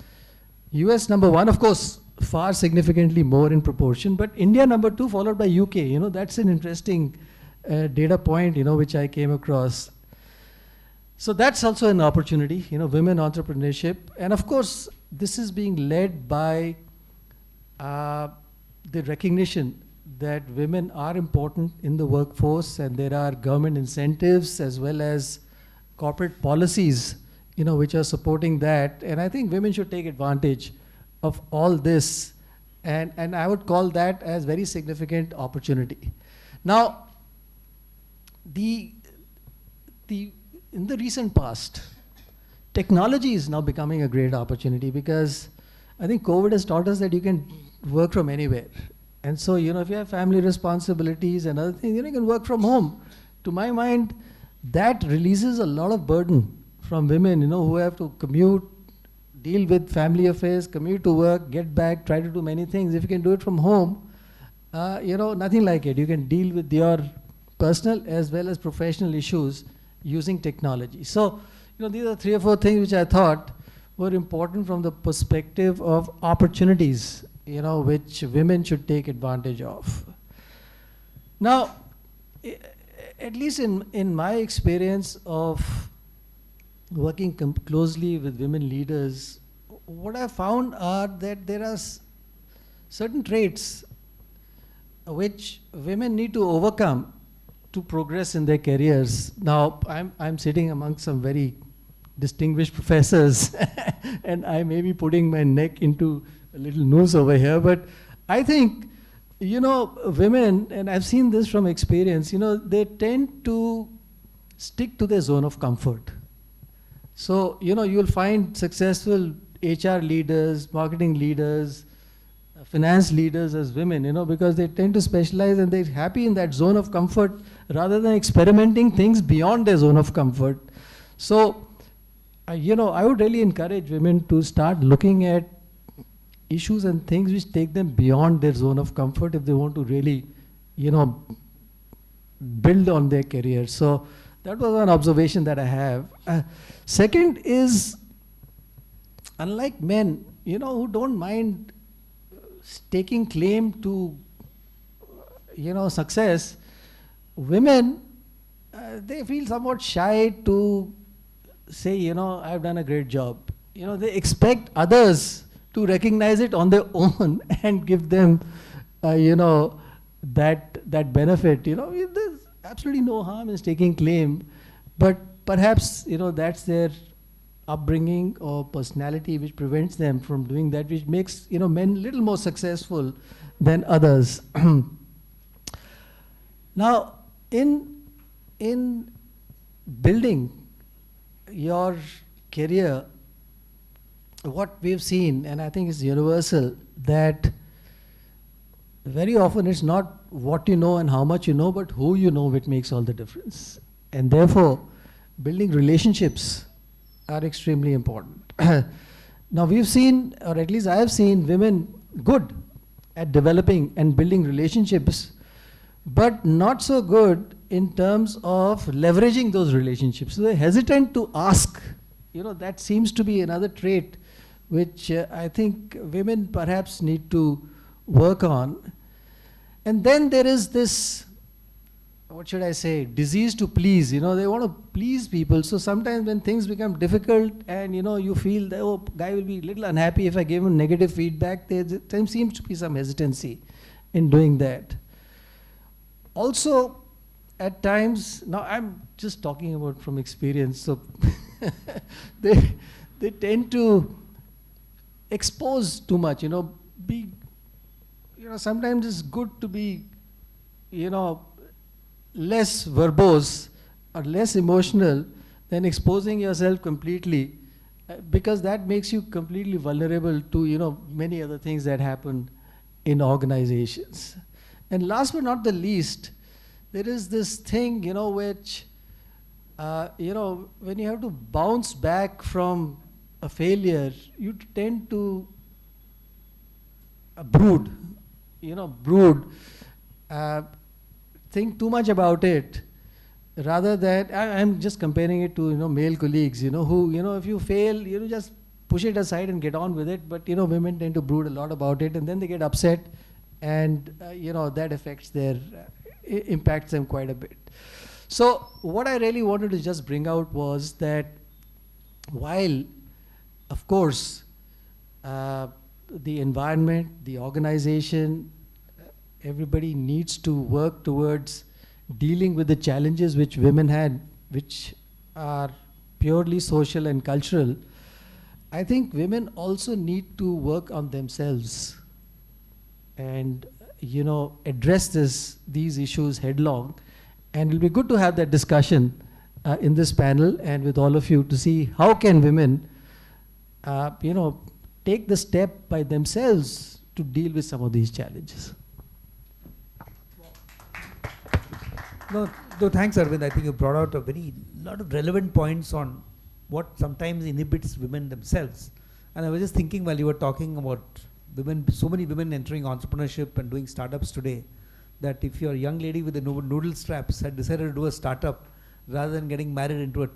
US number 1, of course, far significantly more in proportion, but India number 2, followed by UK. You know, that's an interesting data point, you know, which I came across. So that's also an opportunity, you know, women entrepreneurship. And of course, this is being led by the recognition that women are important in the workforce, and there are government incentives as well as corporate policies, you know, which are supporting that. And I think women should take advantage of all this. And I would call that as very significant opportunity. Now, in the recent past, technology is now becoming a great opportunity, because I think COVID has taught us that you can work from anywhere. And so, you know, if you have family responsibilities and other things, you know, you can work from home. To my mind, that releases a lot of burden from women, you know, who have to commute, deal with family affairs, commute to work, get back, try to do many things. If you can do it from home, you know, nothing like it. You can deal with your personal as well as professional issues using technology. So, you know, these are 3 or 4 things which I thought were important from the perspective of opportunities, you know, which women should take advantage of. Now, at least in my experience of working closely with women leaders, what I found are that there are certain traits which women need to overcome to progress in their careers. Now, I'm sitting among some very distinguished professors and I may be putting my neck into a little noose over here, but I think, you know, women, and I've seen this from experience, you know, they tend to stick to their zone of comfort. So, you'll find successful HR leaders, marketing leaders, finance leaders as women, because they tend to specialize and they're happy in that zone of comfort rather than experimenting things beyond their zone of comfort. So, I would really encourage women to start looking at issues and things which take them beyond their zone of comfort if they want to really, build on their career. So that was one observation that I have. Second is, unlike men, who don't mind taking claim to, success, women, they feel somewhat shy to say, I've done a great job. They expect others to recognize it on their own and give them, that benefit. There's absolutely no harm in taking claim, but perhaps, that's their upbringing or personality which prevents them from doing that, which makes, men a little more successful than others. Now, in building your career, what we've seen, and I think it's universal, that very often it's not what you know and how much you know, but who you know which makes all the difference. And therefore, building relationships are extremely important. Now we've seen, or at least I have seen, women good at developing and building relationships, but not so good in terms of leveraging those relationships. So they're hesitant to ask. That seems to be another trait which I think women perhaps need to work on. And then there is this, what should I say, disease to please. They want to please people. So sometimes when things become difficult and you feel that, oh, guy will be a little unhappy if I give him negative feedback, there seems to be some hesitancy in doing that. Also, at times, now I'm just talking about from experience, so they tend to expose too much, sometimes it's good to be, less verbose or less emotional than exposing yourself completely, because that makes you completely vulnerable to, many other things that happen in organizations. And last but not the least, there is this thing, which, when you have to bounce back from a failure, you tend to brood, think too much about it, rather than, I'm just comparing it to, male colleagues, who, if you fail, just push it aside and get on with it. But, women tend to brood a lot about it, and then they get upset, and, that affects their, impacts them quite a bit. So what I really wanted to just bring out was that while, of course, the environment, the organization, everybody needs to work towards dealing with the challenges which women had, which are purely social and cultural, I think women also need to work on themselves and, address these issues headlong. And it'll be good to have that discussion in this panel and with all of you to see how can women, take the step by themselves to deal with some of these challenges. No, thanks, Arvind. I think you brought out a lot of relevant points on what sometimes inhibits women themselves. And I was just thinking while you were talking about women, so many women entering entrepreneurship and doing startups today, that if you're a young lady with the noodle straps had decided to do a startup rather than getting married into a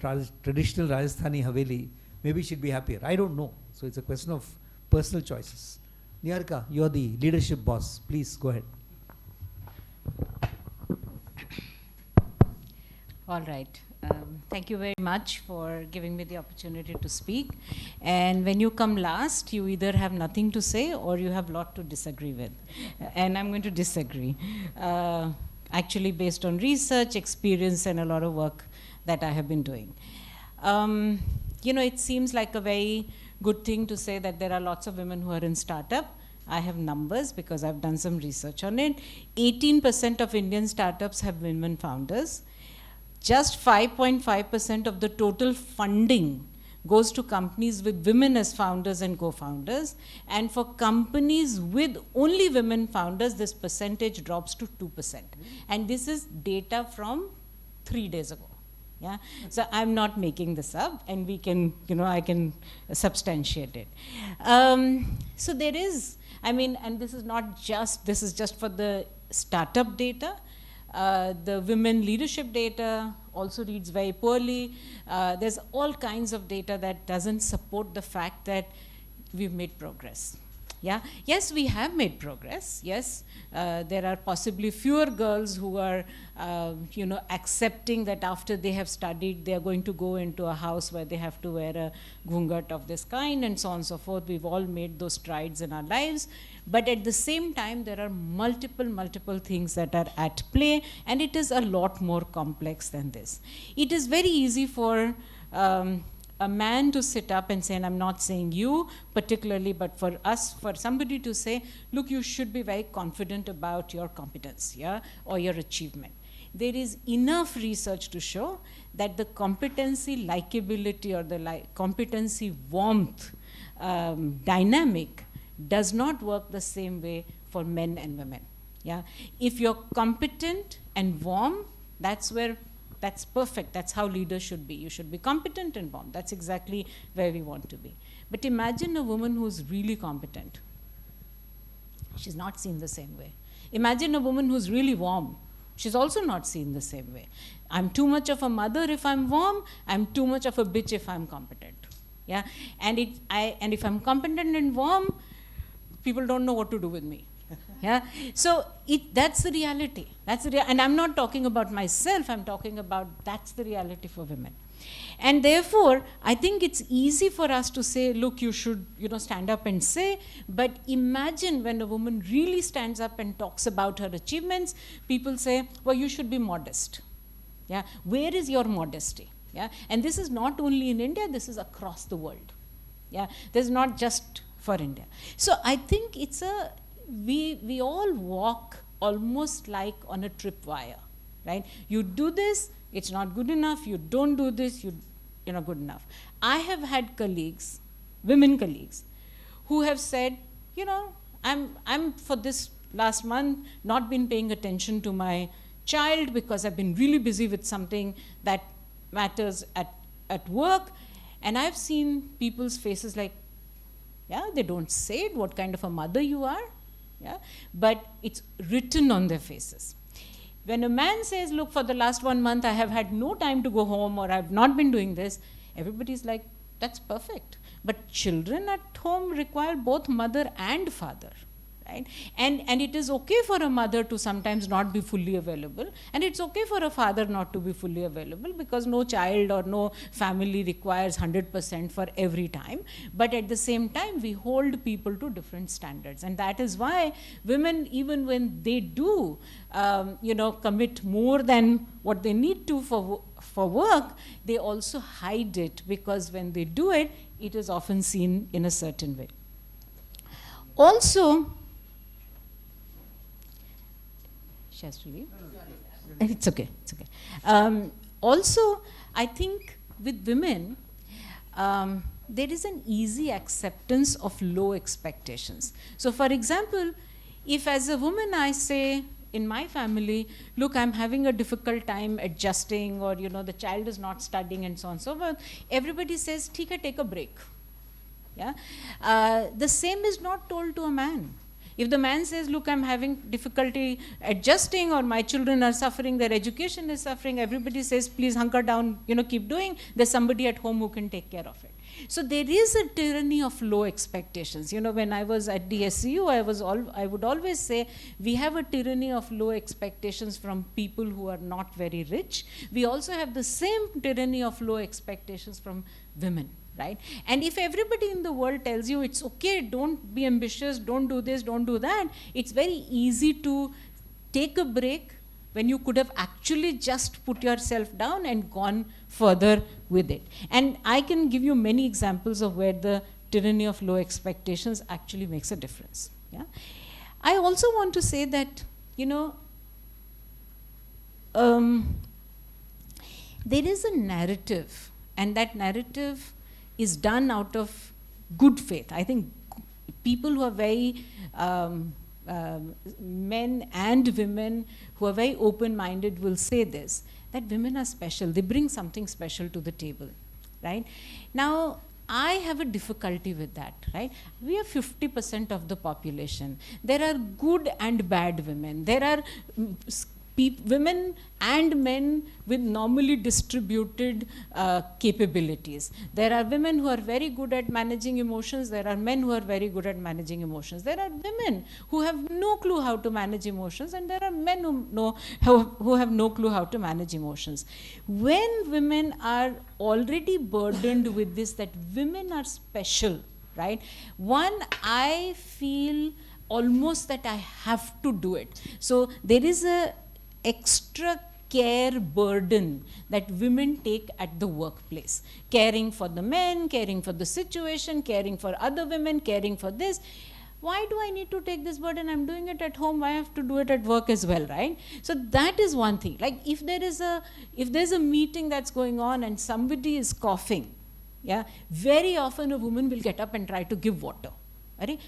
traditional Rajasthani Haveli, maybe she'd be happier. I don't know. So it's a question of personal choices. Neharika, you're the leadership boss. Please go ahead. All right. Thank you very much for giving me the opportunity to speak. And when you come last, you either have nothing to say or you have a lot to disagree with. And I'm going to disagree. Actually, based on research, experience, and a lot of work that I have been doing. It seems like a very good thing to say that there are lots of women who are in startup. I have numbers because I've done some research on it. 18% of Indian startups have women founders. Just 5.5% of the total funding goes to companies with women as founders and co-founders. And for companies with only women founders, this percentage drops to 2%. And this is data from 3 days ago. Yeah, so I'm not making this up, and we can, I can substantiate it. So there is, and this is not just, this is just for the startup data. The women leadership data also reads very poorly. There's all kinds of data that doesn't support the fact that we've made progress. Yeah. Yes, we have made progress. Yes, there are possibly fewer girls who are, accepting that after they have studied, they are going to go into a house where they have to wear a ghungat of this kind, and so on and so forth. We've all made those strides in our lives. But at the same time, there are multiple things that are at play, and it is a lot more complex than this. It is very easy for a man to sit up and say, and I'm not saying you particularly, but for us, for somebody to say, look, you should be very confident about your competence, yeah, or your achievement. There is enough research to show that the competency likability or the competency warmth dynamic does not work the same way for men and women. Yeah, if you're competent and warm, that's perfect. That's how leaders should be. You should be competent and warm. That's exactly where we want to be. But imagine a woman who's really competent. She's not seen the same way. Imagine a woman who's really warm. She's also not seen the same way. I'm too much of a mother if I'm warm. I'm too much of a bitch if I'm competent. Yeah, and if I'm competent and warm, people don't know what to do with me. Yeah, so that's the reality. And I'm not talking about myself. I'm talking about that's the reality for women. And therefore, I think it's easy for us to say, look, you should, stand up and say. But imagine when a woman really stands up and talks about her achievements, people say, well, you should be modest. Yeah, where is your modesty? Yeah, and this is not only in India. This is across the world. Yeah, this is not just for India. So I think it's we all walk almost like on a tripwire, right? You do this, it's not good enough. You don't do this, you're not good enough. I have had colleagues, women colleagues, who have said, I'm for this last month not been paying attention to my child because I've been really busy with something that matters at work. And I've seen people's faces like, yeah, they don't say it, what kind of a mother you are. Yeah, but it's written on their faces. When a man says, look, for the last 1 month, I have had no time to go home, or I've not been doing this, everybody's like, that's perfect. But children at home require both mother and father, right? And it is okay for a mother to sometimes not be fully available, and it's okay for a father not to be fully available, because no child or no family requires 100% for every time. But at the same time, we hold people to different standards, and that is why women, even when they do, commit more than what they need to for work, they also hide it, because when they do it, it is often seen in a certain way. Also, she has to leave? It's okay, it's okay. Also, I think with women, there is an easy acceptance of low expectations. So for example, if as a woman I say in my family, look, I'm having a difficult time adjusting, or the child is not studying and so on and so forth, everybody says, "Theek hai, take a break." Yeah? The same is not told to a man. If the man says, look, I'm having difficulty adjusting, or my children are suffering, their education is suffering, everybody says, please hunker down, keep doing. There's somebody at home who can take care of it. So there is a tyranny of low expectations. When I was at the SCU, I would always say, we have a tyranny of low expectations from people who are not very rich. We also have the same tyranny of low expectations from women. Right? And if everybody in the world tells you it's okay, don't be ambitious, don't do this, don't do that, it's very easy to take a break when you could have actually just put yourself down and gone further with it. And I can give you many examples of where the tyranny of low expectations actually makes a difference. Yeah? I also want to say that, there is a narrative, and that narrative is done out of good faith. I think people who are very, men and women who are very open-minded will say this, that women are special. They bring something special to the table, right? Now, I have a difficulty with that, right? We are 50% of the population. There are good and bad women. There are women and men with normally distributed capabilities. There are women who are very good at managing emotions. There are men who are very good at managing emotions. There are women who have no clue how to manage emotions, and there are men who have no clue how to manage emotions. When women are already burdened with this, that women are special, right? One, I feel almost that I have to do it. So there is a extra care burden that women take at the workplace. Caring for the men, caring for the situation, caring for other women, caring for this. Why do I need to take this burden? I'm doing it at home. Why have to do it at work as well, right? So that is one thing. Like if there's a meeting that's going on and somebody is coughing, yeah, very often a woman will get up and try to give water.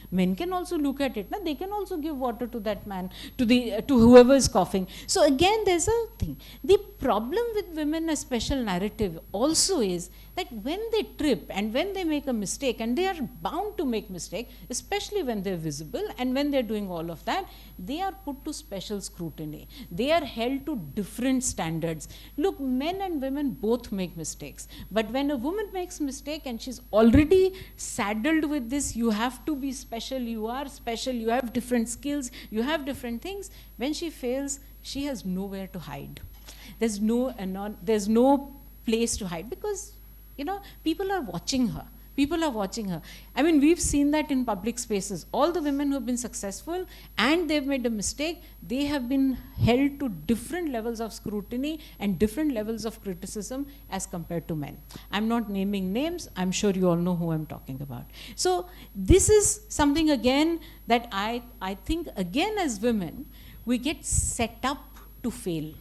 Men can also look at it. They can also give water to that man, to whoever is coughing. So again, there's a thing. The problem with women, a special narrative also is that when they trip and when they make a mistake, and they are bound to make mistake, especially when they're visible and when they're doing all of that, they are put to special scrutiny. They are held to different standards. Look, men and women both make mistakes. But when a woman makes a mistake and she's already saddled with this, you have to be special, you are special, you have different skills, you have different things. When she fails, she has nowhere to hide. There's no place to hide, because people are watching her. People are watching her. I mean, we've seen that in public spaces. All the women who have been successful and they've made a mistake, they have been held to different levels of scrutiny and different levels of criticism as compared to men. I'm not naming names. I'm sure you all know who I'm talking about. So this is something, again, that I think, again, as women, we get set up to fail.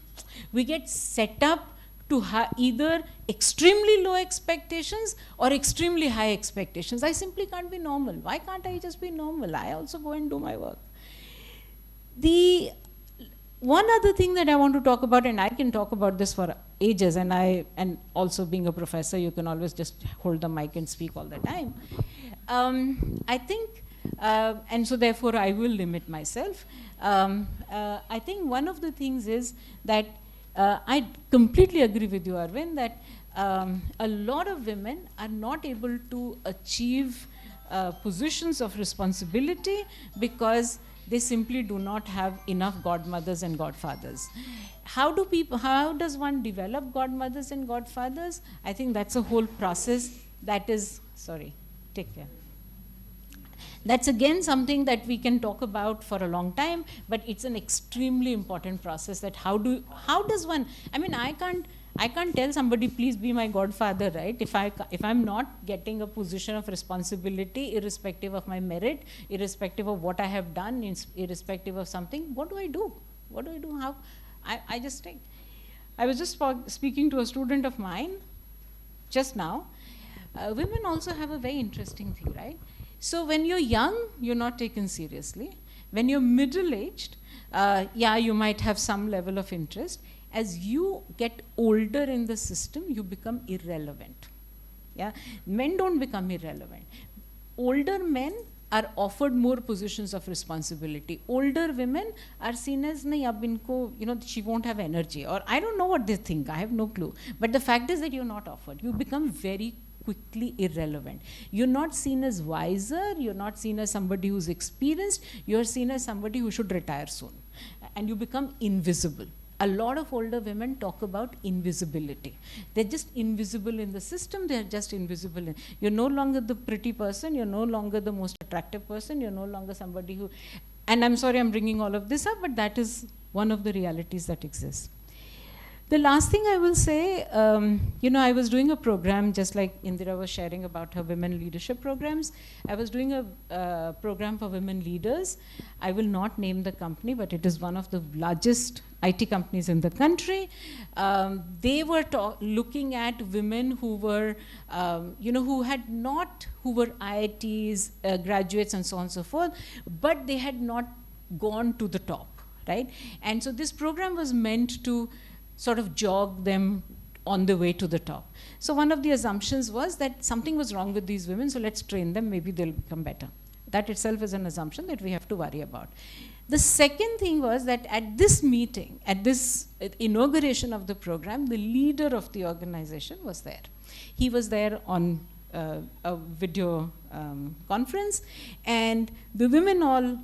We get set up to either extremely low expectations or extremely high expectations. I simply can't be normal. Why can't I just be normal? I also go and do my work. The one other thing that I want to talk about, and I can talk about this for ages, and also being a professor, you can always just hold the mic and speak all the time. I think, and so therefore I will limit myself. I think one of the things is that I completely agree with you, Arvind, that a lot of women are not able to achieve positions of responsibility because they simply do not have enough godmothers and godfathers. How does one develop godmothers and godfathers? I think that's a whole process that is, take care. That's again something that we can talk about for a long time, but it's an extremely important process. That how does one? I mean, I can't tell somebody, please be my godfather, right? If I'm not getting a position of responsibility, irrespective of my merit, irrespective of what I have done, irrespective of something, what do I do? What do I do? How? I just think. I was just speaking to a student of mine just now. Women also have a very interesting thing, right? So when you're young, you're not taken seriously. When you're middle-aged, you might have some level of interest. As you get older in the system, you become irrelevant. Yeah, men don't become irrelevant. Older men are offered more positions of responsibility. Older women are seen as, she won't have energy, or I don't know what they think, I have no clue. But the fact is that you're not offered. You become very quickly irrelevant. You're not seen as wiser, you're not seen as somebody who's experienced, you're seen as somebody who should retire soon. And you become invisible. A lot of older women talk about invisibility. They're just invisible in the system, they're just invisible. You're no longer the pretty person, you're no longer the most attractive person, you're no longer somebody who, and I'm sorry I'm bringing all of this up, but that is one of the realities that exists. The last thing I will say, I was doing a program, just like Indira was sharing about her women leadership programs. I was doing a program for women leaders. I will not name the company, but it is one of the largest IT companies in the country. They were looking at women who were, who were IITs, graduates and so on and so forth, but they had not gone to the top, right? And so this program was meant to sort of jog them on the way to the top. So one of the assumptions was that something was wrong with these women, so let's train them, maybe they'll become better. That itself is an assumption that we have to worry about. The second thing was that at this meeting, at this inauguration of the program, the leader of the organization was there. He was there on a video conference, and the women all,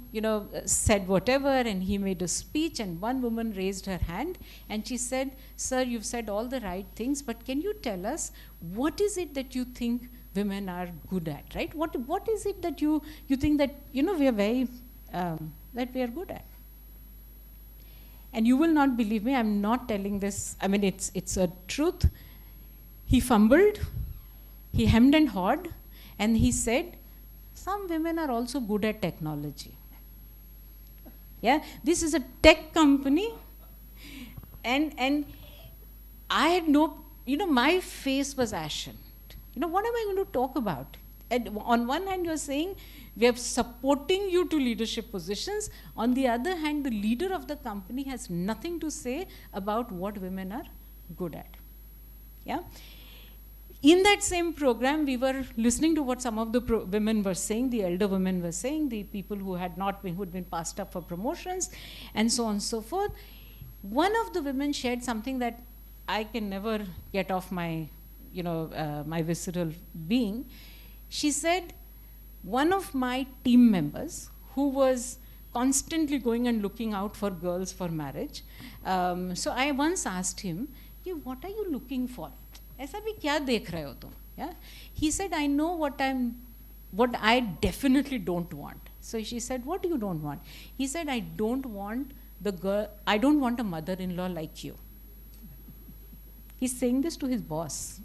said whatever, and he made a speech, and one woman raised her hand, and she said, "Sir, you've said all the right things, but can you tell us, what is it that you think women are good at, right? What is it that you think that, we are very, that we are good at?" And you will not believe me, I'm not telling this, I mean, it's a truth. He fumbled, he hemmed and hawed, and he said, "Some women are also good at technology." Yeah, this is a tech company, and I had no, my face was ashen. What am I going to talk about? And on one hand, you're saying, we are supporting you to leadership positions. On the other hand, the leader of the company has nothing to say about what women are good at. Yeah. In that same program, we were listening to what some of the women were saying, the elder women were saying, the people who had not been, who had been passed up for promotions, and so on and so forth. One of the women shared something that I can never get off my, my visceral being. She said, one of my team members, who was constantly going and looking out for girls for marriage, so I once asked him, "What are you looking for? ऐसा भी क्या देख रहे हो तुम?" Yeah? He said, "I know what I definitely don't want." So she said, "What do you don't want?" He said, I don't want a mother-in-law like you." He's saying this to his boss.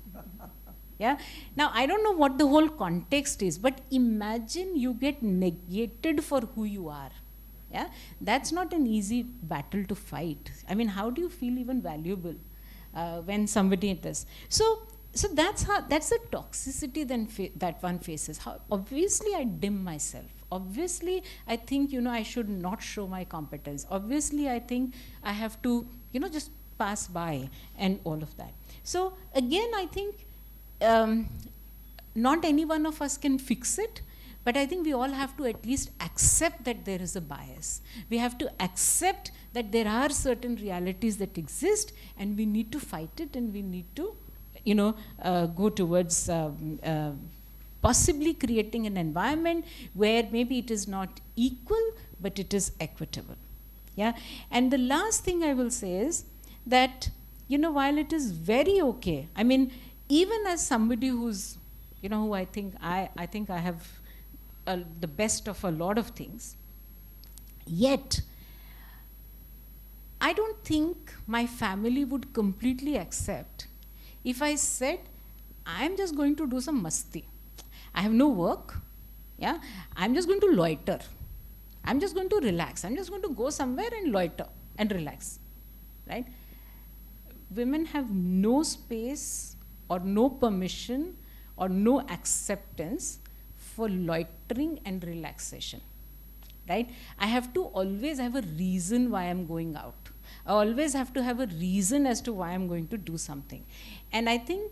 Yeah. Now, I don't know what the whole context is, but imagine you get negated for who you are. Yeah. That's not an easy battle to fight. I mean, how do you feel even valuable when somebody does? So that's the toxicity that one faces. Obviously, I dim myself. Obviously, I think, I should not show my competence. Obviously, I think I have to, just pass by and all of that. So again, I think not any one of us can fix it, but I think we all have to at least accept that there is a bias. We have to accept that there are certain realities that exist, and we need to fight it, and we need to, go towards possibly creating an environment where maybe it is not equal, but it is equitable. Yeah. And the last thing I will say is that, while it is very okay, I mean, even as somebody who's, who I think I have the best of a lot of things, yet I don't think my family would completely accept if I said, I'm just going to do some masti. I have no work. Yeah, I'm just going to loiter. I'm just going to relax. I'm just going to go somewhere and loiter and relax, right? Women have no space or no permission or no acceptance for loitering and relaxation, right? I have to always have a reason why I'm going out. I always have to have a reason as to why I'm going to do something. And I think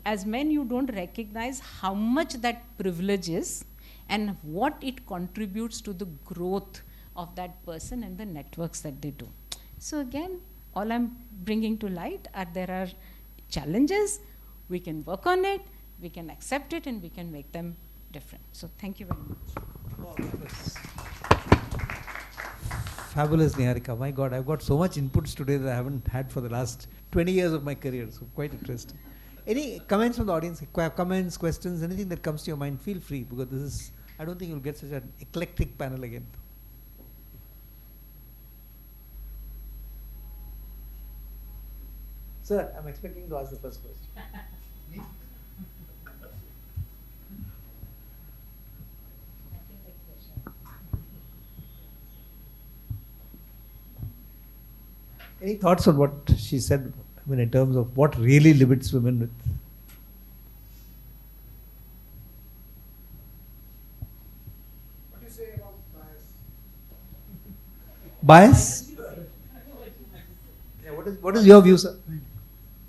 as men, you don't recognize how much that privilege is and what it contributes to the growth of that person and the networks that they do. So again, all I'm bringing to light are there are challenges, we can work on it, we can accept it, and we can make them different. So thank you very much. Fabulous, Neharika. My God, I've got so much inputs today that I haven't had for the last 20 years of my career. So quite interesting. Any comments from the audience? Comments, questions, anything that comes to your mind, feel free, because this is, I don't think you'll get such an eclectic panel again. Sir, I'm expecting to ask the first question. Any thoughts on what she said? I mean, in terms of what really limits women with? What do you say about bias? Bias? Yeah, what is your view, sir?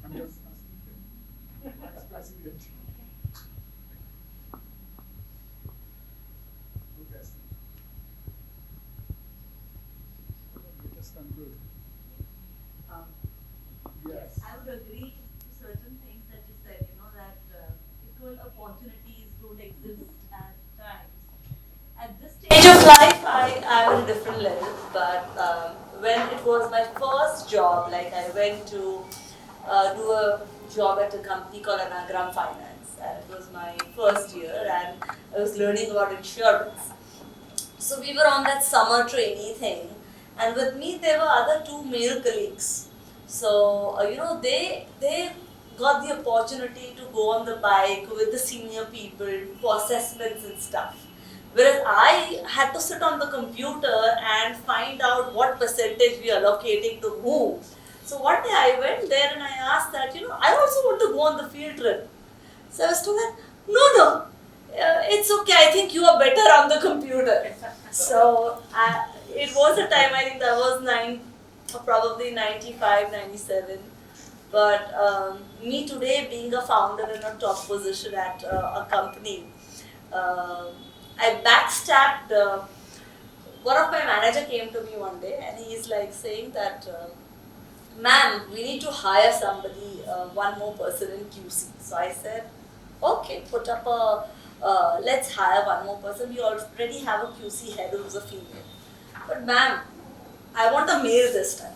I'm just asking. Vice President. Good question. Let us conclude. Yes. I would agree to certain things that you said, that equal opportunities don't exist at times. At this stage of life, I'm at a different level, but when it was my first job, like I went to do a job at a company called Anagram Finance, and it was my first year, and I was learning about insurance. So we were on that summer trainee thing, and with me there were other two male colleagues. So they got the opportunity to go on the bike with the senior people for assessments and stuff. Whereas I had to sit on the computer and find out what percentage we are allocating to whom. So one day I went there and I asked that, I also want to go on the field trip. So I was told that, no, it's okay, I think you are better on the computer. So it was a time, I think that was probably 95, 97. But me today being a founder in a top position at a company, I backstabbed. One of my manager came to me one day and he's like saying that, ma'am, we need to hire somebody, one more person in QC. So I said, okay, put up let's hire one more person. We already have a QC head who's a female. But ma'am, I want a male this time.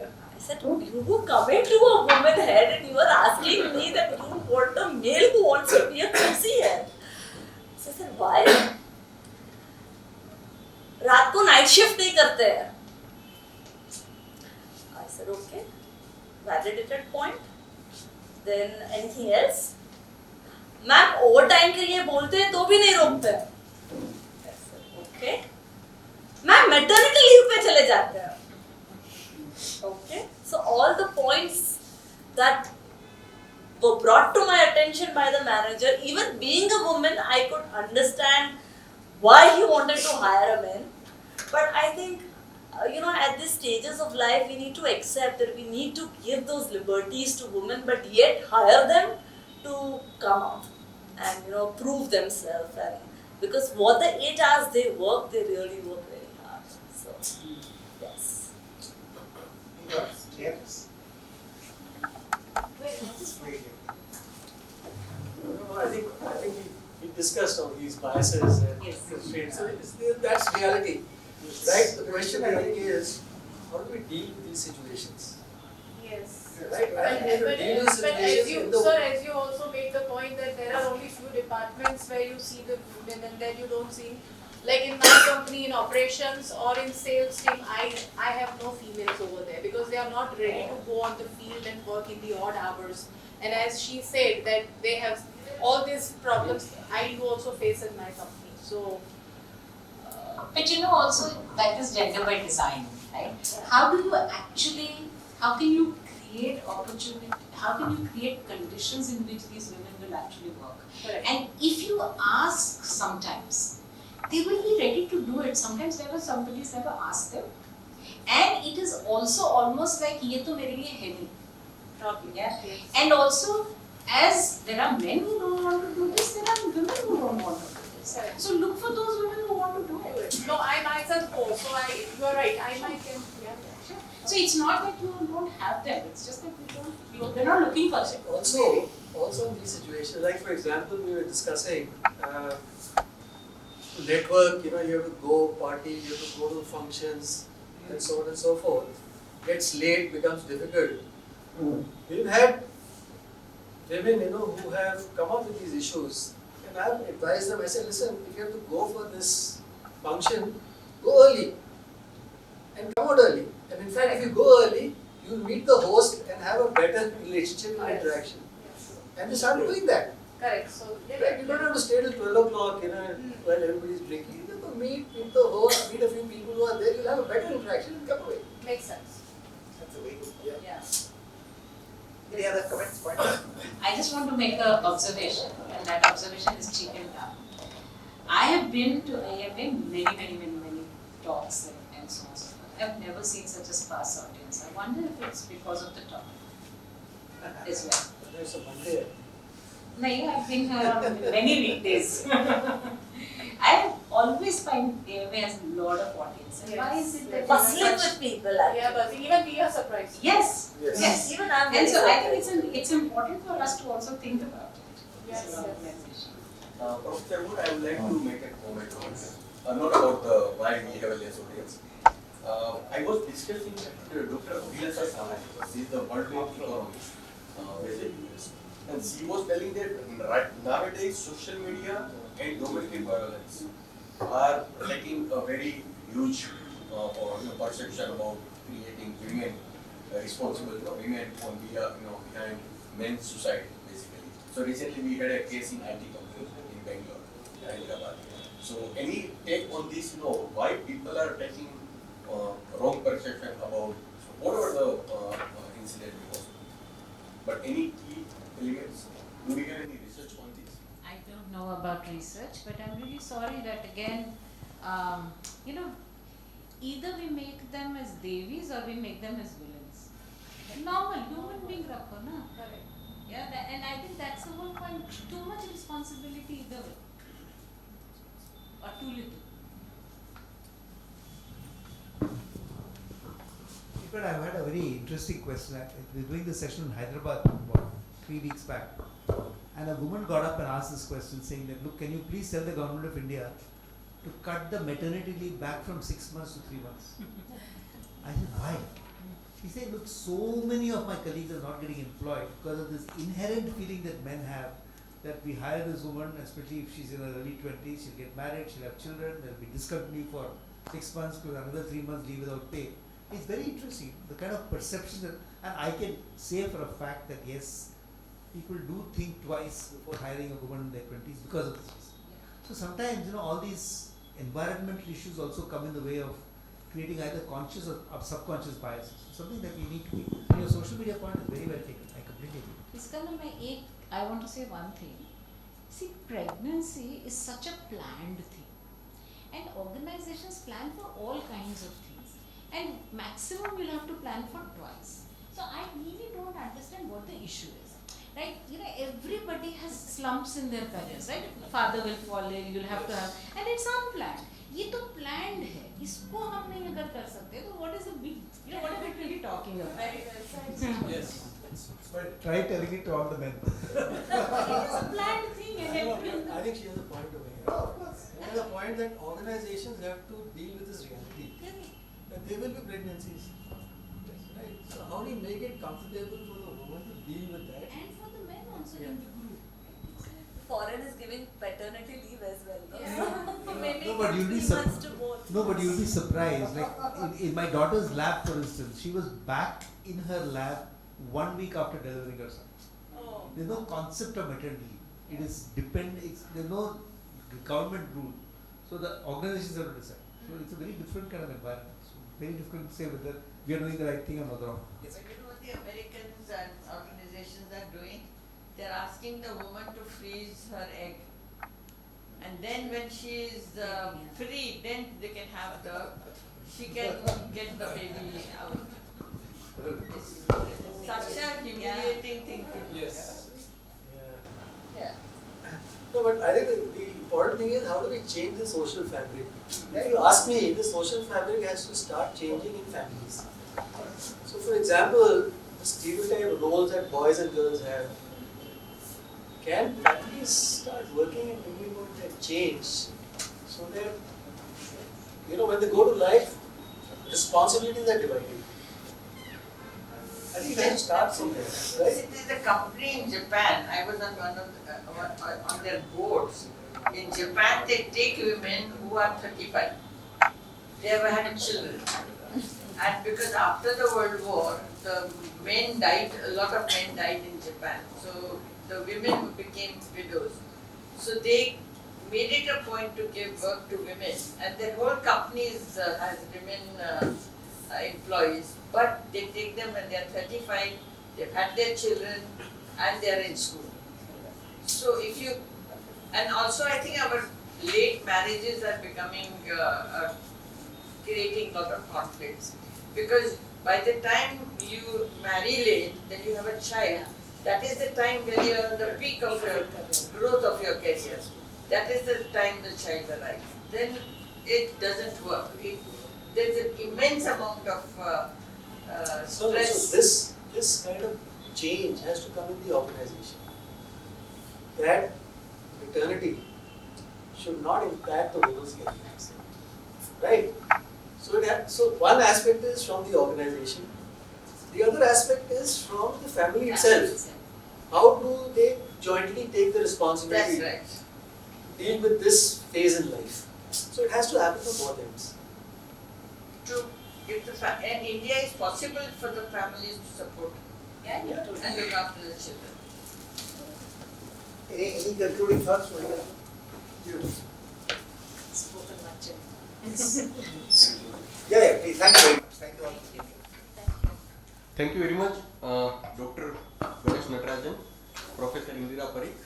I said, oh, you coming to a woman head and you are asking me that you want a male who wants to be a QC head. So I said, why? रात को night shift नहीं करते हैं. I said, okay, validated point. Then anything else? Ma'am overtime के लिए बोलते हैं तो भी नहीं रोकते हैं. I said, okay. Ma'am maternity leave पे चले जाते हैं. Okay. So all the points that were brought to my attention by the manager, even being a woman, I could understand why he wanted to hire a man. But I think, at these stages of life, we need to accept that we need to give those liberties to women, but yet hire them to come out and, prove themselves. And because what the 8 hours they work, they really work very hard. So, yes. Yes. I think we discussed all these biases and Yes. constraints. So that's reality, right? The question I think is, how do we deal with these situations? Yes. Right? But, And we have to deal with as situations you, in the sir, as you also made the point that there are only few departments where you see the women and then you don't see, like in my company in operations or in sales team, I have no females over there because they are not ready to go on the field and work in the odd hours. And as she said that they have all these problems I do also face in my company. So. But also that is gender by design, right? How can you create opportunity, how can you create conditions in which these women will actually work? Correct. And if you ask sometimes, they will be ready to do it. Sometimes somebody's never asked them. And it is also almost like, ye to mere liye hai nahi. Probably. Yeah. Yes. And also, as there are men who don't want to do this, there are women who don't want to do this. Correct. So look for those women who want to do it. No, I myself go, so you are right, I might can, yeah. So it's not that you don't have them, it's just that they're not looking for it. Also in these situations, like for example, we were discussing network, you have to go party, you have to go to functions, and so on and so forth. Gets late, becomes difficult. We've had women, who have come up with these issues, and I've advised them. I said, listen, if you have to go for this function, go early and come out early. And in fact, if you go early, you will meet the host and have a better relationship and interaction. And they start doing that. Correct. So Right? You don't have to stay till 12 o'clock, while everybody's drinking. You have to meet the host, meet a few people who are there, you'll have a better interaction and come away. makes sense. That's a very good. Yeah. Any other comments, points? I just want to make an observation, and that observation is cheap and down. I have been to AMA many talks and so on and so forth. I've never seen such a sparse audience. I wonder if it's because of the topic as well. There's a Monday. No, I've been here on many weekdays. I always find AMA has a lot of audience. And why is it that Bustling with people, Yeah, but even we are surprised. Yes, Yes. yes. Even I'm And very so I surprised. think it's important for us to also think about it. Yes, as an yes. organization. Prof. Thakur, I would like to make a comment on this. Not about the why we have a less audience. I was discussing with Dr. Indira, she is the world economist, basically. And she was telling that nowadays social media and domestic violence are taking a very huge perception about creating women responsible, women on behind men's suicide, basically. So recently we had a case in IT company in Bangalore, Ahmedabad. So any take on this, why people are taking wrong perception about whatever the incident was. But any key elements, do we have any research on this? I don't know about research, but I'm really sorry that again, either we make them as devis or we make them as villains. Normal human being rakho na. Correct. Yeah, and I think that's the whole point. Too much responsibility either way, or too little. But I've had a very interesting question. We were doing this session in Hyderabad about 3 weeks back, and a woman got up and asked this question saying that, look, can you please tell the government of India to cut the maternity leave back from 6 months to 3 months? I said, why? She said, look, so many of my colleagues are not getting employed because of this inherent feeling that men have that we hire this woman, especially if she's in her early 20s, she'll get married, she'll have children, there'll be discontinuity for 6 months plus another 3 months leave without pay. It's very interesting, the kind of perception that, and I can say for a fact that yes, people do think twice before hiring a woman in their 20s because of this. So sometimes, all these environmental issues also come in the way of creating either conscious or subconscious biases. Something that we need to be. And your social media point is very well taken. I completely agree. I want to say one thing. See, pregnancy is such a planned thing, and organizations plan for all kinds of things, and maximum you'll have to plan for twice. So I really don't understand what the issue is. Right? Everybody has slumps in their careers, right? Father will fall ill, you'll have to have, and it's unplanned. ये तो planned है, इसको हम नहीं अगर कर सकते तो what is the big, what are we really talking about? Very well said. Yes. But try telling it to all the men. It is a planned thing, and I think she has a point over here. Of course. And the point that organizations have to deal with this reality. That there will be pregnancies. Right? So how do you make it comfortable for the woman to deal with that? and for the men also in the group. Foreign is giving paternity leave as well. No? Yeah. Maybe No, but you'll be 3 months to both. No, but you'll be surprised. Like in my daughter's lab, for instance, she was back in her lab 1 week after delivering her son. Oh. There's no concept of maternity leave. It is there's no government rule. So the organizations have to decide. So it's a very different kind of environment. So very difficult to say whether we are doing the right thing or not wrong. Yes. But you know what the Americans and organizations are doing? They're asking the woman to freeze her egg. And then when she is free, then they can have she can get the baby out. It's such a humiliating thing to do. Yes. Yeah. No, but I think the important thing is how do we change the social fabric? If you ask me, the social fabric has to start changing in families. So for example, the stereotype roles that boys and girls have, can families start working and bringing about that change so that, when they go to life, responsibilities are divided. I think we have to start from there, right? It is a company in Japan. I was on one of on their boards. In Japan, they take women who are 35. They ever had children, And because after the World War, the men died, a lot of men died in Japan. So the women became widows. So they made it a point to give work to women. And their whole companies has women employees. But they take them when they are 35, they've had their children, and they are in school. So if you, and also I think our late marriages are becoming, creating a lot of conflicts. Because by the time you marry late, then you have a child, that is the time when you are at the peak of your growth of your career. That is the time the child arrives. Then it doesn't work. There's an immense amount of stress. So this kind of change has to come in the organization. That maternity should not impact the woman's career. Right? So one aspect is from the organization. The other aspect is from the family itself. How do they jointly take the responsibility That's right. to deal with this phase in life? So it has to happen from both ends. To if the and India is possible for the families to support and look after the children. Any concluding thoughts, Monica? Spoken much. Yeah, please. Thank you very much. Thank you all. Thank you very much, Dr. Ganesh Natarajan, Professor Indira Parikh,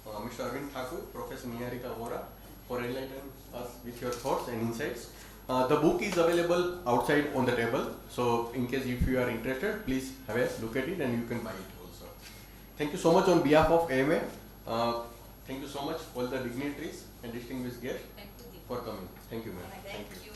Mr. Arvind Thakur, Professor Neharika Vohra, for enlightening us with your thoughts and insights. The book is available outside on the table, so in case if you are interested, please have a look at it and you can buy it also. Thank you so much on behalf of AMA. Thank you so much all the dignitaries and distinguished guests for coming. Thank you, ma'am. Thank you.